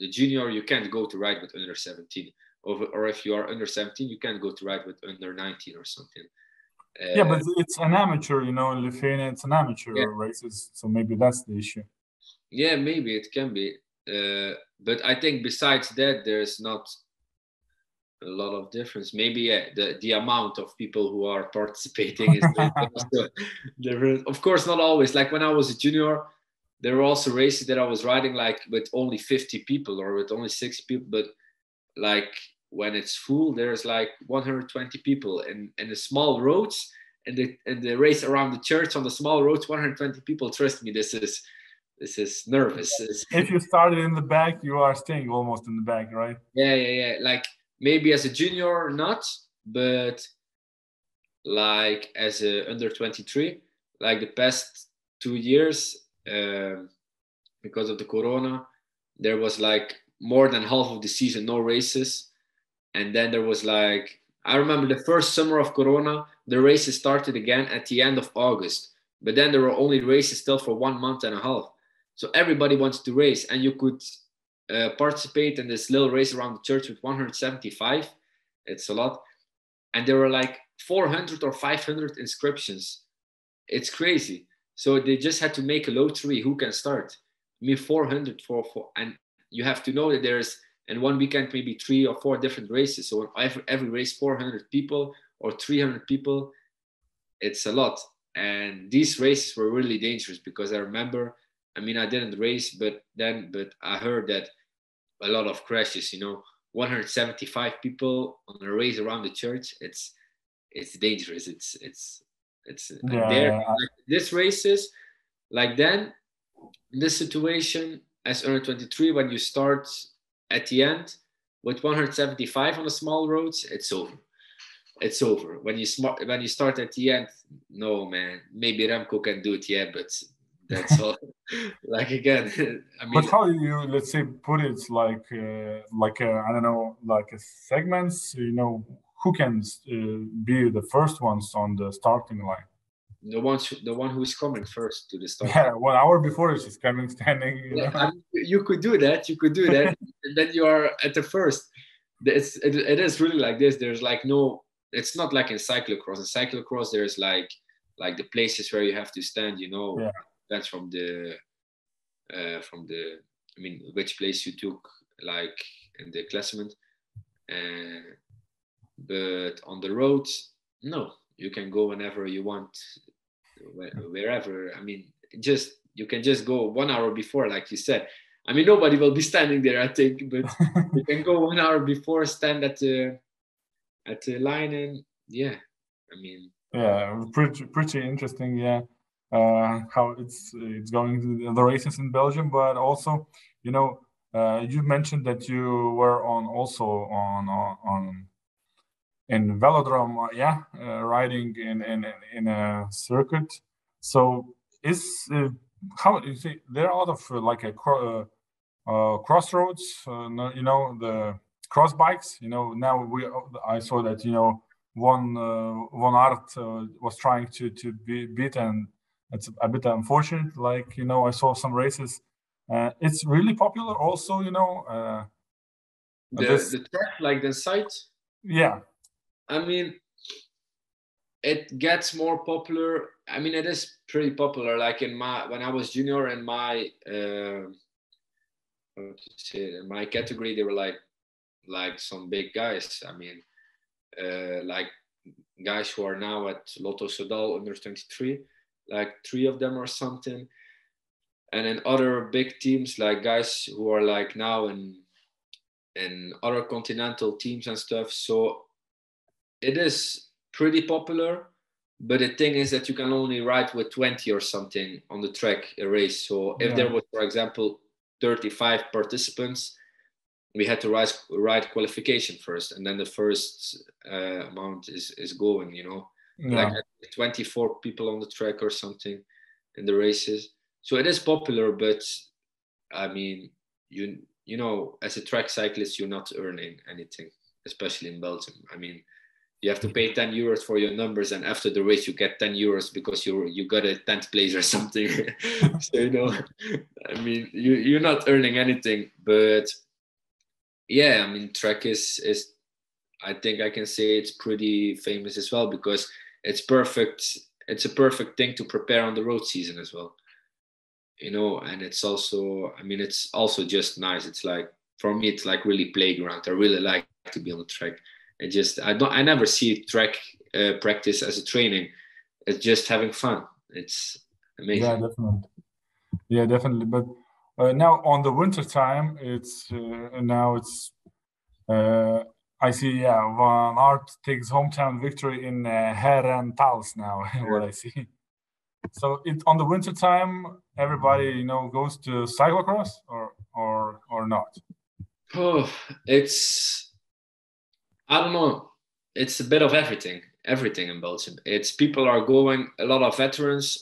Speaker 2: junior, you can't go to ride with under 17, or if you are under 17, you can't go to ride with under 19 or something.
Speaker 1: Yeah, but it's an amateur, in Lithuania, it's an amateur races, so maybe that's the issue.
Speaker 2: Yeah, maybe it can be. But I think besides that, there's not a lot of difference. Maybe the amount of people who are participating is also different. Of course, not always. Like when I was a junior, there were also races that I was riding like with only 50 people or with only 60 people. But like when it's full, there's like 120 people, and the small roads and the race around the church on the small roads, 120 people. Trust me, this is nervous.
Speaker 1: If you started in the back, you are staying almost in the back, right?
Speaker 2: Yeah. Like maybe as a junior, not, but like as a under 23, like the past 2 years, because of the corona, there was like more than half of the season no races, and then there was like, I remember the first summer of corona, the races started again at the end of August, but then there were only races still for 1 month and a half. So everybody wants to race, and you could participate in this little race around the church with 175. It's a lot. And there were like 400 or 500 inscriptions. It's crazy. So they just had to make a lottery who can start. I mean, 400 for and you have to know that there's in one weekend maybe 3 or 4 different races. So every race, 400 people or 300 people. It's a lot. And these races were really dangerous because I remember, I mean, I didn't race, but I heard that a lot of crashes, 175 people on a race around the church. It's dangerous. It's like this races, like then in this situation as under 23, when you start at the end with 175 on the small roads, it's over. It's over. When you start at the end, no man, maybe Remco can do it, but that's all. Like again, I mean.
Speaker 1: But how do you, let's say, put it like I don't know, like a segments? Who can be the first ones on the starting line?
Speaker 2: The one who's coming first to the start.
Speaker 1: Yeah, 1 hour before it's just coming, standing.
Speaker 2: You could do that. And then you are at the first. It is really like this. There's like no it's not like in cyclocross. In cyclocross, there's like the places where you have to stand.
Speaker 1: Yeah.
Speaker 2: That's from the I mean, which place you took, like in the classement. But on the roads, no, you can go whenever you want, wherever. I mean, you can just go 1 hour before, like you said. I mean, nobody will be standing there, I think, but you can go 1 hour before, stand at the line, and yeah, I mean,
Speaker 1: Yeah, pretty interesting. Yeah, how it's going the races in Belgium, but also, you mentioned that you were on in velodrome, riding in a circuit. So how you see there are a lot of like a crossroads, the cross bikes. Now I saw that one art was trying to be beat, and it's a bit unfortunate. Like I saw some races. It's really popular. Also,
Speaker 2: the track, like the site.
Speaker 1: Yeah.
Speaker 2: I mean, it gets more popular. I mean, it is pretty popular. Like when I was junior, in my in my category, they were like some big guys. I mean, like guys who are now at Lotto Soudal under 23, like 3 of them or something. And in other big teams, like guys who are like now in other continental teams and stuff. So it is pretty popular, but the thing is that you can only ride with 20 or something on the track, a race. So if there was, for example, 35 participants, we had to ride qualification first, and then the first amount is going, like 24 people on the track or something in the races. So it is popular, but I mean, you know, as a track cyclist, you're not earning anything, especially in Belgium. I mean, you have to pay 10 euros for your numbers, and after the race you get 10 euros because you got a 10th place or something. So I mean, you're not earning anything. But yeah, I mean, track is I think I can say it's pretty famous as well, because it's perfect. It's a perfect thing to prepare on the road season as well, and it's also, I mean, it's also just nice. It's like, for me, it's like really playground. I really like to be on the track. I never see track practice as a training. It's just having fun. It's amazing.
Speaker 1: Yeah, definitely. But now on the winter time, I see. Yeah, Van Aert takes hometown victory in Herentals now. What I see. So on the winter time, everybody goes to cyclocross or not.
Speaker 2: Oh, I don't know. It's a bit of everything in Belgium. It's people are going, a lot of veterans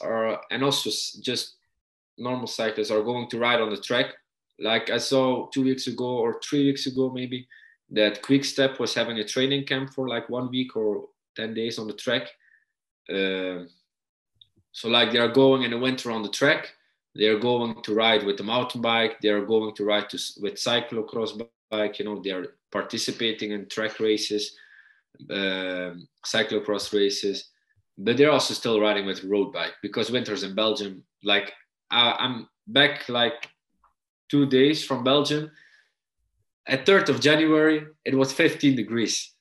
Speaker 2: and also just normal cyclists are going to ride on the track. Like I saw 2 weeks ago or 3 weeks ago, maybe, that Quick Step was having a training camp for like 1 week or 10 days on the track. So like they are going in the winter on the track. They are going to ride with the mountain bike. They are going to ride with cyclocross bike. They are participating in track races, cyclocross races, but they're also still riding with road bike, because winters in Belgium, like I'm back like 2 days from Belgium. At 3rd of January, it was 15 degrees.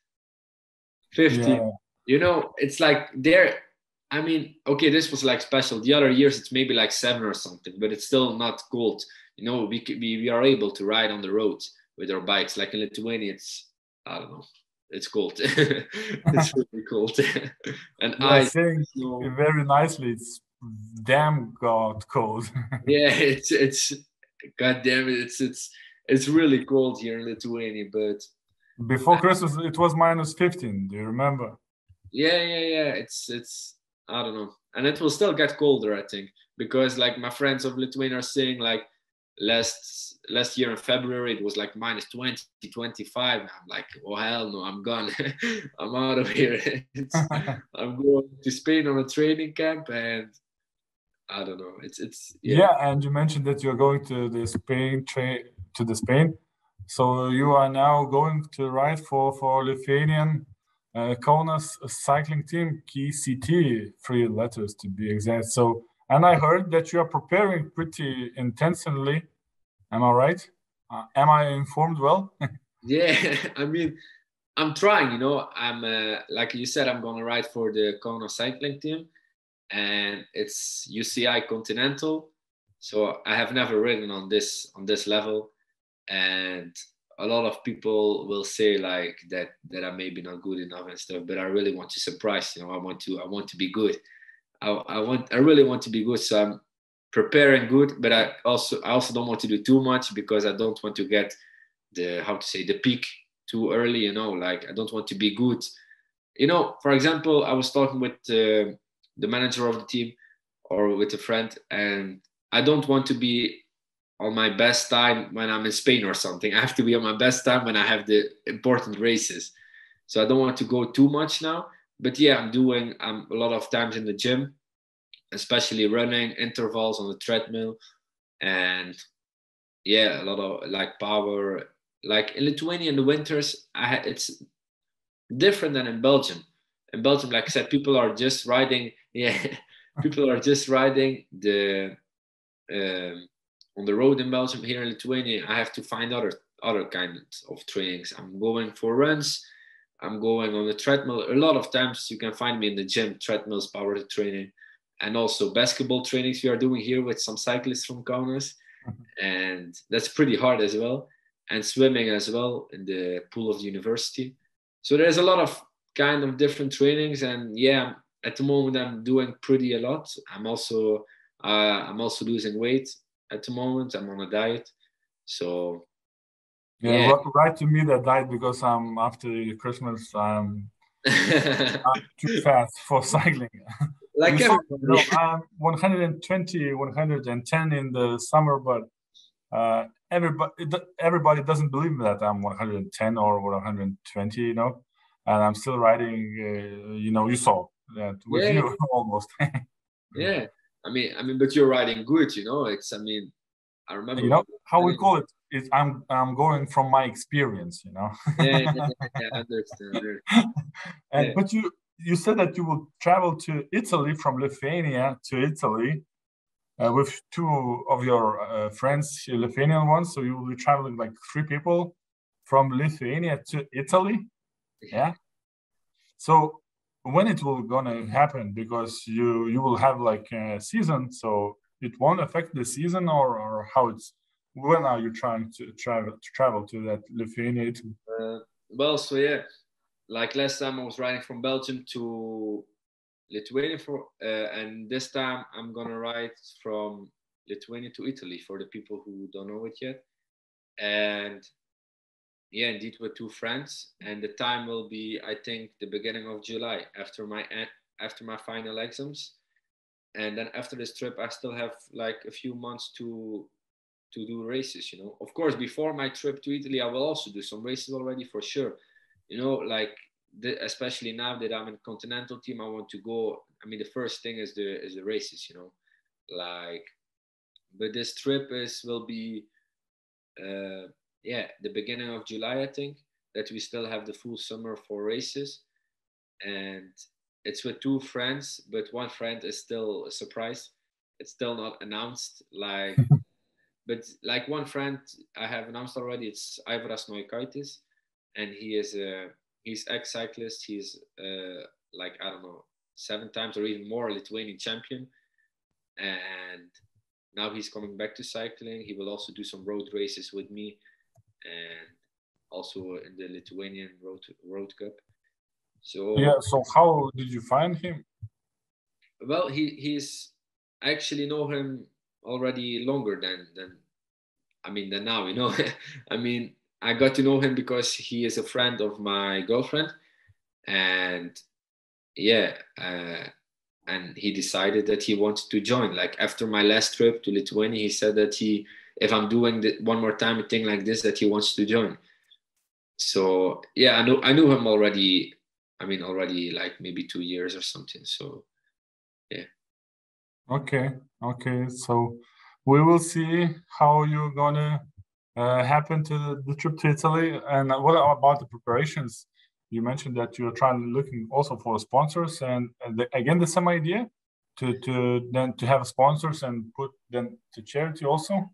Speaker 2: 15. Yeah. It's like there. I mean, okay, this was like special. The other years, it's maybe like 7 or something, but it's still not cold. We are able to ride on the roads with our bikes. Like in Lithuania, I don't know, it's cold. It's really cold. And
Speaker 1: saying very nicely, it's damn god cold.
Speaker 2: Yeah, it's god damn it, it's really cold here in Lithuania. But
Speaker 1: before Christmas, it was -15. Do you remember?
Speaker 2: Yeah. It's I don't know, and it will still get colder, I think, because like my friends of Lithuania are saying, like last year in February it was like -20, 25. I'm like, oh hell no, I'm gone. I'm out of here. I'm going to Spain on a training camp, and I don't know. It's
Speaker 1: yeah. And you mentioned that you're going to the Spain. So you are now going to ride for Lithuanian Kaunas cycling team, KCT, 3 letters to be exact. So, and I heard that you are preparing pretty intensively. Am I right? Am I informed well?
Speaker 2: Yeah, I mean, I'm trying. I'm like you said, I'm gonna ride for the Kaunas cycling team, and it's UCI Continental. So I have never ridden on this level, and a lot of people will say like that I maybe not good enough and stuff. But I really want to surprise. I want to be good. I really want to be good. So I'm preparing good, but I also don't want to do too much because I don't want to get the peak too early. Like I don't want to be good. For example, I was talking with the manager of the team or with a friend, and I don't want to be on my best time when I'm in Spain or something. I have to be on my best time when I have the important races. So I don't want to go too much now. But yeah, I'm a lot of times in the gym, especially running intervals on the treadmill, and yeah, a lot of like power. Like in Lithuania in the winters, it's different than in Belgium. In Belgium, like I said, people are just riding. Yeah, people are just riding the on the road in Belgium. Here in Lithuania, I have to find other kinds of trainings. I'm going for runs. I'm going on the treadmill. A lot of times you can find me in the gym, treadmills, power training, and also basketball trainings we are doing here with some cyclists from Kaunas. And that's pretty hard as well. And swimming as well in the pool of the university. So there's a lot of kind of different trainings. And yeah, at the moment I'm doing pretty a lot. I'm also losing weight at the moment. I'm on a diet. So
Speaker 1: yeah. Right to me that diet because I'm after Christmas. I'm too fast for cycling.
Speaker 2: Like everybody.
Speaker 1: I'm 120, 110 in the summer, but everybody doesn't believe that I'm 110 or 120, and I'm still riding. You saw that with you almost.
Speaker 2: Yeah, I mean, but you're riding good, It's, I remember.
Speaker 1: How we call it is I'm going from my experience,
Speaker 2: Yeah, I understand.
Speaker 1: But you said that you will travel to Italy from Lithuania to Italy with two of your friends, Lithuanian ones. So you will be traveling like 3 people from Lithuania to Italy. Yeah. So when it will gonna happen? Because you will have like a season, so it won't affect the season, or how it's. When are you trying to travel to that Lithuania?
Speaker 2: Well, so yeah, like last time I was riding from Belgium to Lithuania and this time I'm gonna ride from Lithuania to Italy for the people who don't know it yet. And yeah, indeed, with 2 friends, and the time will be, I think, the beginning of July after my final exams. And then after this trip, I still have like a few months to do races. Of course, before my trip to Italy, I will also do some races already for sure. Like especially now that I'm in continental team, I want to go. I mean, the first thing is the races. Like, but this trip will be. The beginning of July, I think, that we still have the full summer for races. And it's with 2 friends, but one friend is still a surprise. It's still not announced. But like one friend I have announced already, it's Aivaras Noikaitis, and he's ex-cyclist. He's like, I don't know, 7 times or even more Lithuanian champion. And now he's coming back to cycling. He will also do some road races with me, and also in the Lithuanian road cup. So
Speaker 1: yeah. So how did you find him?
Speaker 2: Well, he's I actually know him already longer than now. I got to know him because he is a friend of my girlfriend, and yeah, and he decided that he wanted to join. Like after my last trip to Lithuania, he said that if I'm doing one more time a thing like this, that he wants to join. So yeah, I knew him already. Already like maybe 2 years or something. So yeah.
Speaker 1: Okay. So we will see how you're gonna happen to the trip to Italy. And what about the preparations? you mentioned that you're looking also for sponsors, and again the same idea to have sponsors and put them to charity also.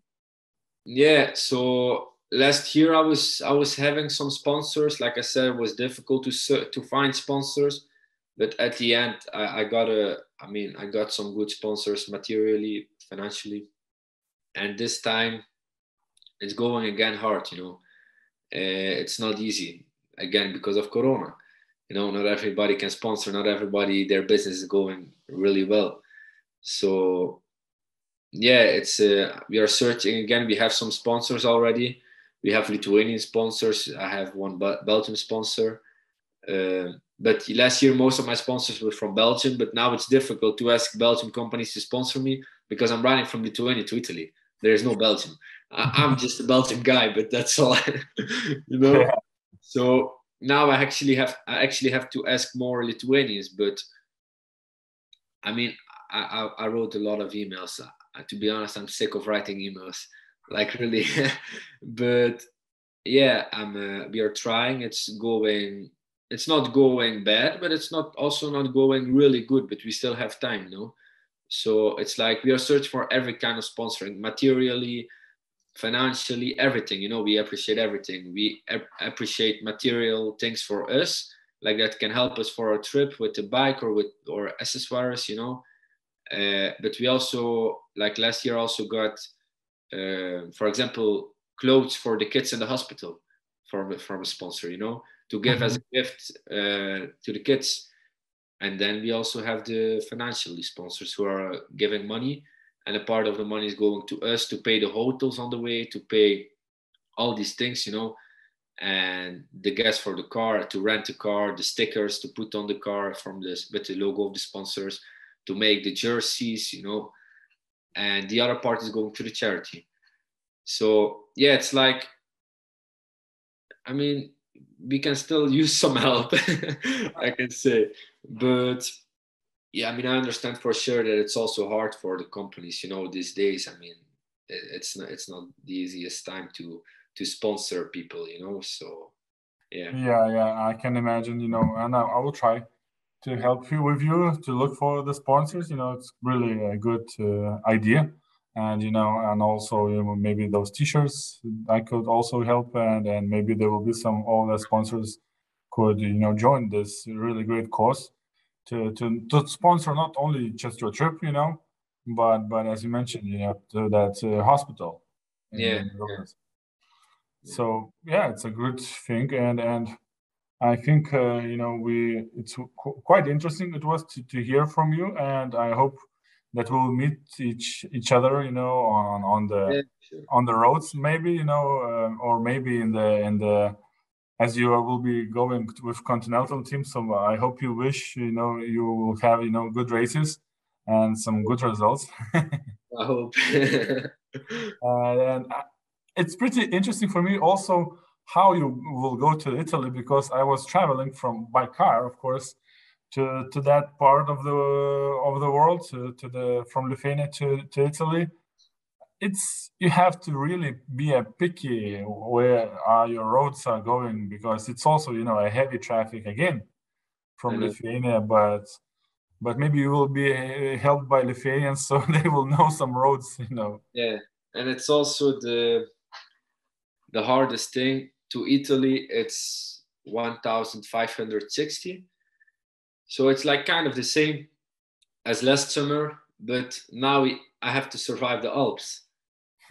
Speaker 2: Yeah, so last year I was having some sponsors. Like I said, it was difficult to find sponsors, but at the end I got some good sponsors materially, financially, and this time it's going again hard. It's not easy again because of Corona. Not everybody can sponsor. Not everybody, their business is going really well. So yeah, it's we are searching again. We have some sponsors already. We have Lithuanian sponsors. I have one Belgian sponsor. But last year, most of my sponsors were from Belgium. But now it's difficult to ask Belgian companies to sponsor me because I'm running from Lithuania to Italy. There is no Belgium. I'm just a Belgian guy, but that's all.
Speaker 1: Yeah.
Speaker 2: So now I actually have to ask more Lithuanians. But I mean, I wrote a lot of emails. To be honest, I'm sick of writing emails, like really. But yeah, we are trying. It's not going bad, but it's not also not going really good. But we still have time, So it's like we are searching for every kind of sponsoring, materially, financially, everything. We appreciate everything. We appreciate material things for us, like that can help us for a trip with a bike or accessories, but we also, like last year, also got, for example, clothes for the kids in the hospital from a sponsor, to give as a gift to the kids. And then we also have the financial sponsors who are giving money, and a part of the money is going to us to pay the hotels on the way, to pay all these things, and the gas for the car, to rent the car, the stickers to put on the car with the logo of the sponsors, to make the jerseys, and the other part is going to the charity. So yeah, it's like, I mean, we can still use some help, I can say, but yeah, I mean, I understand for sure that it's also hard for the companies, these days. I mean, it's not the easiest time to sponsor people, so yeah.
Speaker 1: Yeah, I can imagine, and I will try to help you to look for the sponsors. It's really a good idea. And, and also, maybe those t-shirts I could also help, and maybe there will be some other sponsors could, join this really great cause to sponsor not only just your trip, but as you mentioned, to that hospital.
Speaker 2: Yeah.
Speaker 1: So yeah, it's a good thing, and I think it's quite interesting. It was to hear from you, and I hope that we'll meet each other, on the
Speaker 2: Yeah, sure.
Speaker 1: on the roads, maybe, or maybe in the as you will be going with continental team. So I hope you you will have good races and some good results.
Speaker 2: I hope.
Speaker 1: And it's pretty interesting for me also how you will go to Italy, because I was traveling by car, of course, to that part of the world, from Lithuania to Italy. You have to really be a picky where your roads are going, because it's also a heavy traffic again from Lithuania, but maybe you will be helped by Lithuanians, so they will know some roads.
Speaker 2: Yeah, and it's also the hardest thing to Italy. It's 1,560, so it's like kind of the same as last summer, but now I have to survive the Alps.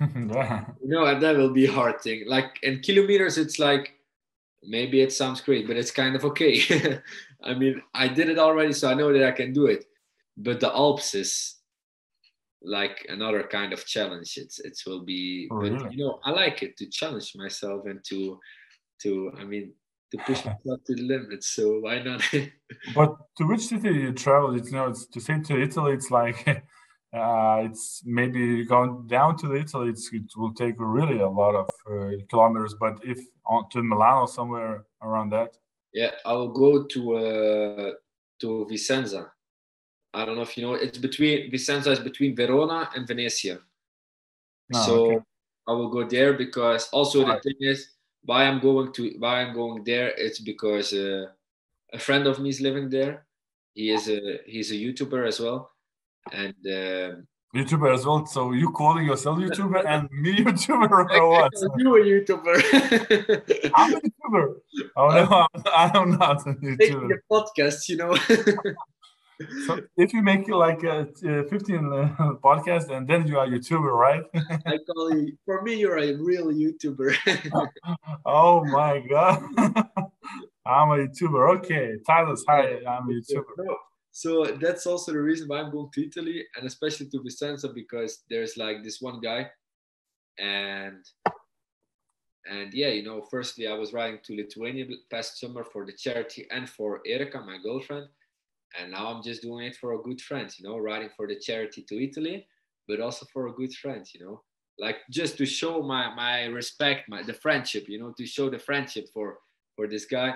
Speaker 1: Yeah.
Speaker 2: And that will be a hard thing. Like in kilometers, it's like, maybe it sounds great, but it's kind of okay. I mean, I did it already, so I know that I can do it. But the Alps is like another kind of challenge. It will be, but
Speaker 1: Really?
Speaker 2: I like it to challenge myself and to push myself to the limit. So why not?
Speaker 1: But to which city you travel? It's to say to Italy. It's like it's maybe going down to Italy. It will take really a lot of kilometers. But if to Milan or somewhere around that.
Speaker 2: Yeah, I will go to Vicenza. I don't know if you know. Vicenza is between Verona and Venezia.
Speaker 1: No, okay.
Speaker 2: So I will go there because also the thing is, why I'm going there. It's because a friend of me is living there. He's a YouTuber as well, and
Speaker 1: YouTuber as well. So you calling yourself YouTuber and me YouTuber or what?
Speaker 2: you a YouTuber.
Speaker 1: I'm a YouTuber. Oh no, I'm not a
Speaker 2: Making
Speaker 1: YouTuber.
Speaker 2: a podcast, you know.
Speaker 1: So if you make like a 15 podcast and then you are YouTuber, right?
Speaker 2: I call you. For me, you're a real YouTuber.
Speaker 1: Oh my God. I'm a YouTuber. Okay. Tyler's hi, I'm a YouTuber.
Speaker 2: No. So that's also the reason why I'm going to Italy, and especially to Vicenza, because there's like this one guy, and yeah, you know, firstly I was riding to Lithuania past summer for the charity and for Erika, my girlfriend, and now I'm just doing it for a good friend, you know, riding for the charity to Italy, but also for a good friend, you know, like just to show my respect, the friendship, you know, to show the friendship for this guy,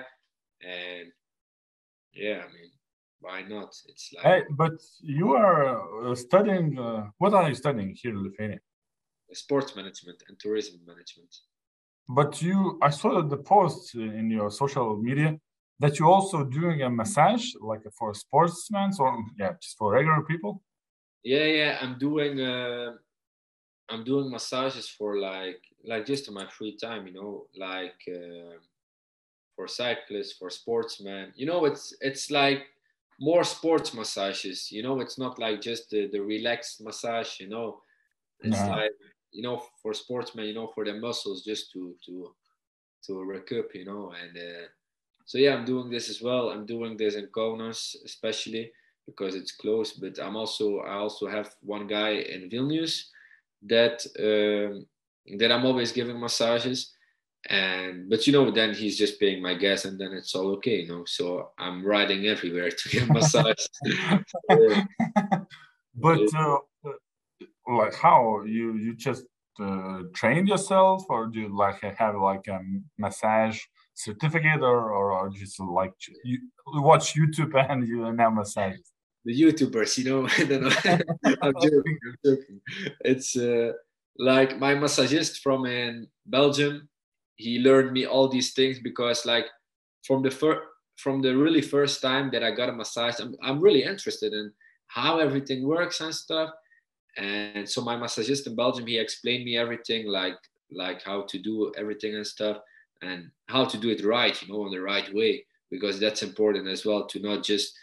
Speaker 2: and yeah, I mean, why not? It's like
Speaker 1: Hey, but you are studying, what are you studying here in Lithuania?
Speaker 2: sports management and tourism management.
Speaker 1: But I saw the post in your social media that you're also doing a massage, like for sportsmen, or yeah, just for regular people.
Speaker 2: Yeah, I'm doing massages for like just in my free time, you know, like for cyclists, for sportsmen. You know, it's like more sports massages. You know, it's not like just the relaxed massage. You know, it's
Speaker 1: Yeah.
Speaker 2: like, you know, for sportsmen, you know, for the muscles, just to recoup. You know, and so yeah, I'm doing this as well. I'm doing this in Kaunas, especially because it's close. But I also have one guy in Vilnius that that I'm always giving massages, and but you know, then he's just paying my gas, and then it's all okay, you know. So I'm riding everywhere to get massage.
Speaker 1: But like how you just trained yourself, or do you like have like a massage certificate, or just like you watch YouTube and you have massages?
Speaker 2: The YouTubers, you know. I don't know. I'm joking. I'm joking. It's like my massagist from in Belgium. He learned me all these things because, like, from the really first time that I got a massage, I'm really interested in how everything works and stuff. And so my massagist in Belgium, he explained me everything, like how to do everything and stuff, and how to do it right, you know, in the right way, because that's important as well, to not just,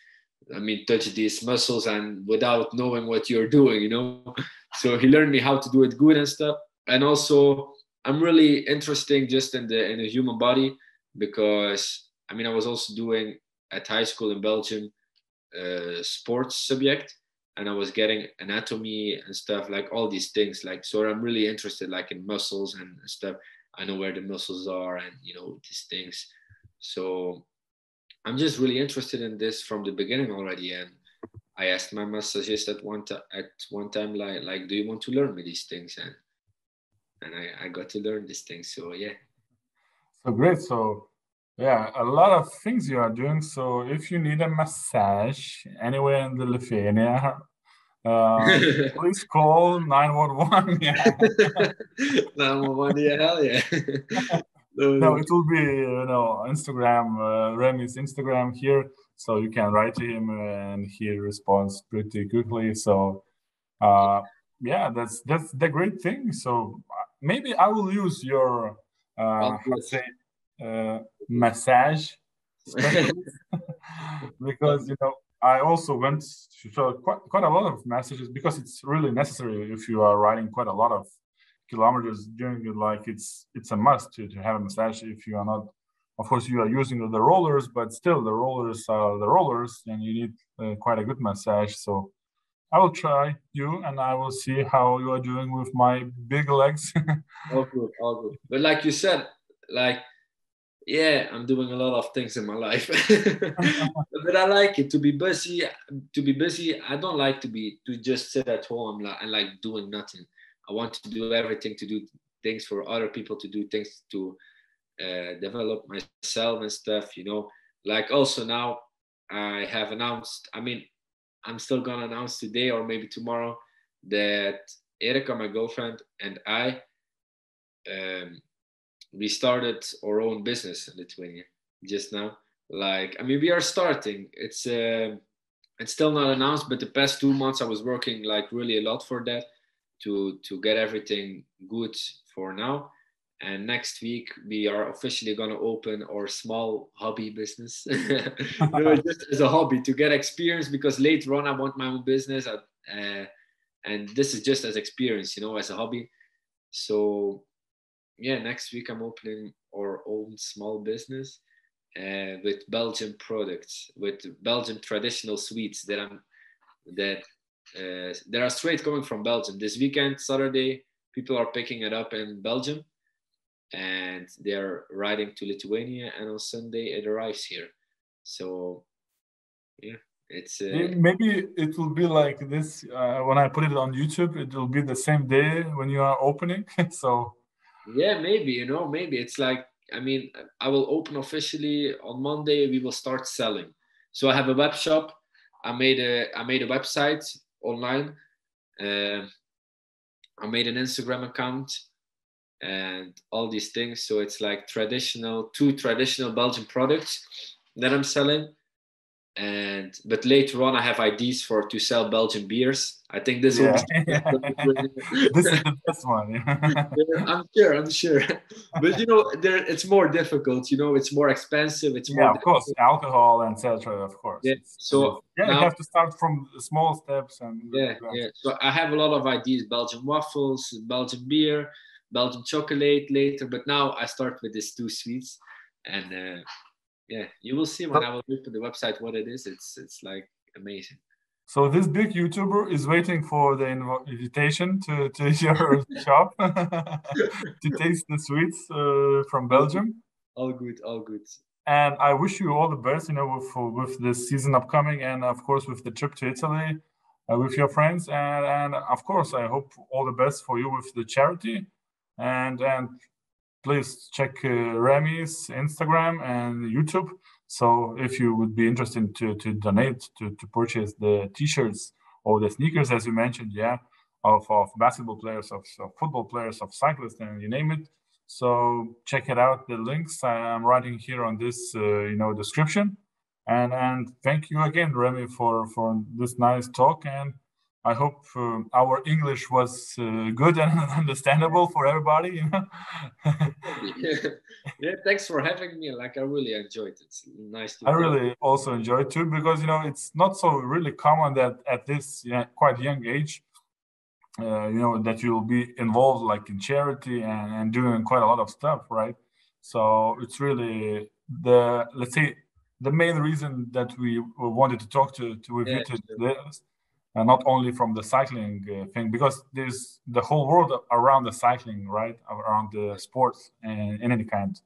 Speaker 2: I mean, touch these muscles and without knowing what you're doing, you know. So he learned me how to do it good and stuff. And also, I'm really interested just in the human body, because I mean, I was also doing at high school in Belgium sports subject, and I was getting anatomy and stuff, like all these things. Like, so I'm really interested, like, in muscles and stuff. I know where the muscles are, and you know, these things. So I'm just really interested in this from the beginning already. And I asked my massagist at one time, like, do you want to learn me these things? And I got to learn these things. So yeah.
Speaker 1: So great. So yeah, a lot of things you are doing. So if you need a massage anywhere in the Lithuania, please call 911. Yeah.
Speaker 2: 911, yeah, hell yeah.
Speaker 1: No,
Speaker 2: No,
Speaker 1: it will be, Instagram, Remi's Instagram here. So you can write to him and he responds pretty quickly. So uh, yeah, that's the great thing. So maybe I will use your
Speaker 2: all
Speaker 1: how to
Speaker 2: good.
Speaker 1: say massage specialist because I also went to quite a lot of messages because it's really necessary if you are riding quite a lot of kilometers during it. Like it's a must to have a massage if you are not. Of course, you are using the rollers, but still the rollers are the rollers, and you need quite a good massage. So I will try you, and I will see how you are doing with my big legs.
Speaker 2: All good, all good. But like you said, like, yeah, I'm doing a lot of things in my life. But I like it to be busy. To be busy, I don't like to just sit at home and like doing nothing. I want to do everything, to do things for other people, to do things to develop myself and stuff. You know, like also now I have announced. I mean, I'm still gonna announce today or maybe tomorrow that Erika, my girlfriend, and I, um, we started our own business in Lithuania just now. Like, I mean, we are starting. It's still not announced, but the past 2 months I was working like really a lot for that to get everything good for now. And next week we are officially gonna open our small hobby business. Just as a hobby to get experience, because later on I want my own business. And this is just as experience, as a hobby. So yeah, next week I'm opening our own small business with Belgian products, with Belgian traditional sweets that are straight coming from Belgium. This weekend, Saturday, people are picking it up in Belgium, and they're riding to Lithuania, and on Sunday it arrives here. So yeah, it's
Speaker 1: maybe it will be like this when I put it on YouTube. It will be the same day when you are opening. So
Speaker 2: yeah, maybe maybe it's like, I mean, I will open officially on Monday. We will start selling. So I have a web shop. I made a website online. I made an Instagram account and all these things. So it's like two traditional Belgian products that I'm selling. But later on I have ideas to sell Belgian beers. I think this will be
Speaker 1: this is the best one.
Speaker 2: I'm sure. But it's more difficult, it's more expensive, it's more
Speaker 1: of course, alcohol and etc. Of course.
Speaker 2: Yeah. So
Speaker 1: now, you have to start from small steps and
Speaker 2: yeah. So I have a lot of ideas: Belgian waffles, Belgian beer, Belgian chocolate later. But now I start with these two sweets, and yeah, you will see when I will open the website what it is. It's like amazing.
Speaker 1: So this big YouTuber is waiting for the invitation to your shop to taste the sweets from Belgium.
Speaker 2: All good, all good.
Speaker 1: And I wish you all the best, with this season upcoming, and of course with the trip to Italy with your friends, and of course I hope all the best for you with the charity, and please check Remi's Instagram and YouTube. So if you would be interested to donate to purchase the T-shirts or the sneakers, as you mentioned, of basketball players, of football players, of cyclists, and you name it. So check it out. The links I'm writing here on this, description. And thank you again, Remi, for this nice talk. And I hope our English was good and understandable for everybody.
Speaker 2: Yeah, thanks for having me. Like, I really enjoyed it. It's nice to.
Speaker 1: I really also enjoyed too, because it's not so really common that at this quite young age, that you'll be involved like in charity and doing quite a lot of stuff, right? So it's really let's say the main reason that we wanted to talk with you today, not only from the cycling thing, because there's the whole world around the cycling, right? Around the sports and in any kind.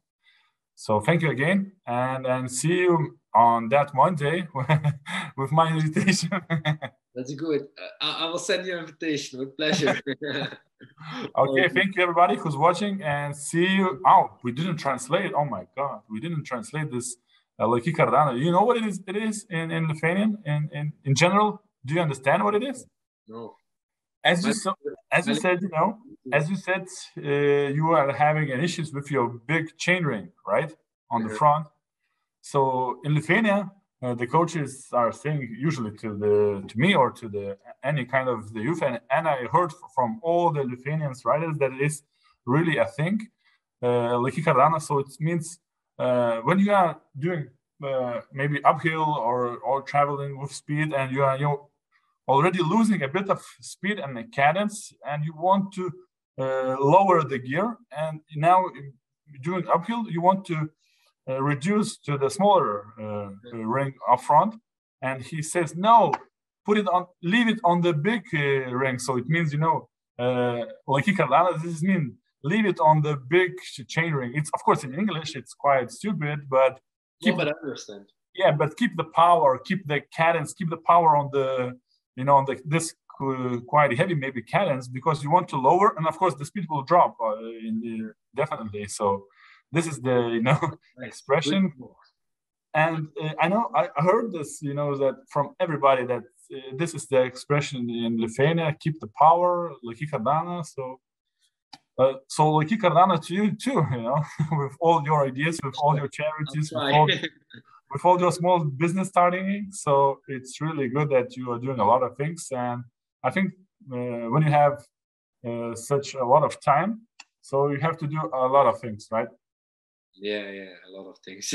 Speaker 1: So thank you again, and see you on that Monday with my invitation.
Speaker 2: That's good. I will send you an invitation with pleasure.
Speaker 1: Okay, thank you everybody who's watching, and see you. Oh, we didn't translate. Oh my God, we didn't translate this Laikyk Kardaną. You know what it is? It is in Lithuanian, in general. Do you understand what it is?
Speaker 2: No.
Speaker 1: As you said, you are having an issues with your big chain ring, right, on the front. So in Lithuania, the coaches are saying usually to me or to any kind of the youth, and I heard from all the Lithuanians riders that it is really a thing, Laikyk Kardaną. So it means when you are doing maybe uphill or traveling with speed, and you are already losing a bit of speed and the cadence, and you want to lower the gear, and now doing uphill, you want to reduce to the smaller ring up front. And he says, no, leave it on the big ring. So it means, Laikyk Kardaną, this means leave it on the big chain ring. It's, of course, in English, it's quite stupid, but
Speaker 2: I understand.
Speaker 1: Yeah, but keep the power, keep the cadence, keep the power on the, on this quite heavy maybe cadence, because you want to lower, and of course the speed will drop definitely. So this is the expression, and I know I heard this, that from everybody, that this is the expression in Lithuania: keep the power, Laikyk Kardaną. So So Laikyk Kardaną to you too, with all your ideas, with all your charities, with all your small business starting. So it's really good that you are doing a lot of things. And I think when you have such a lot of time, so you have to do a lot of things, right?
Speaker 2: Yeah, a lot of things.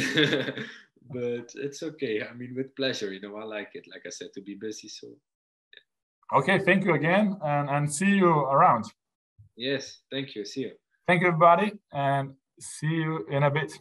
Speaker 2: But it's okay. I mean, with pleasure, I like it, like I said, to be busy. So
Speaker 1: okay, thank you again, and see you around.
Speaker 2: Yes, thank you. See you.
Speaker 1: Thank you, everybody, and see you in a bit.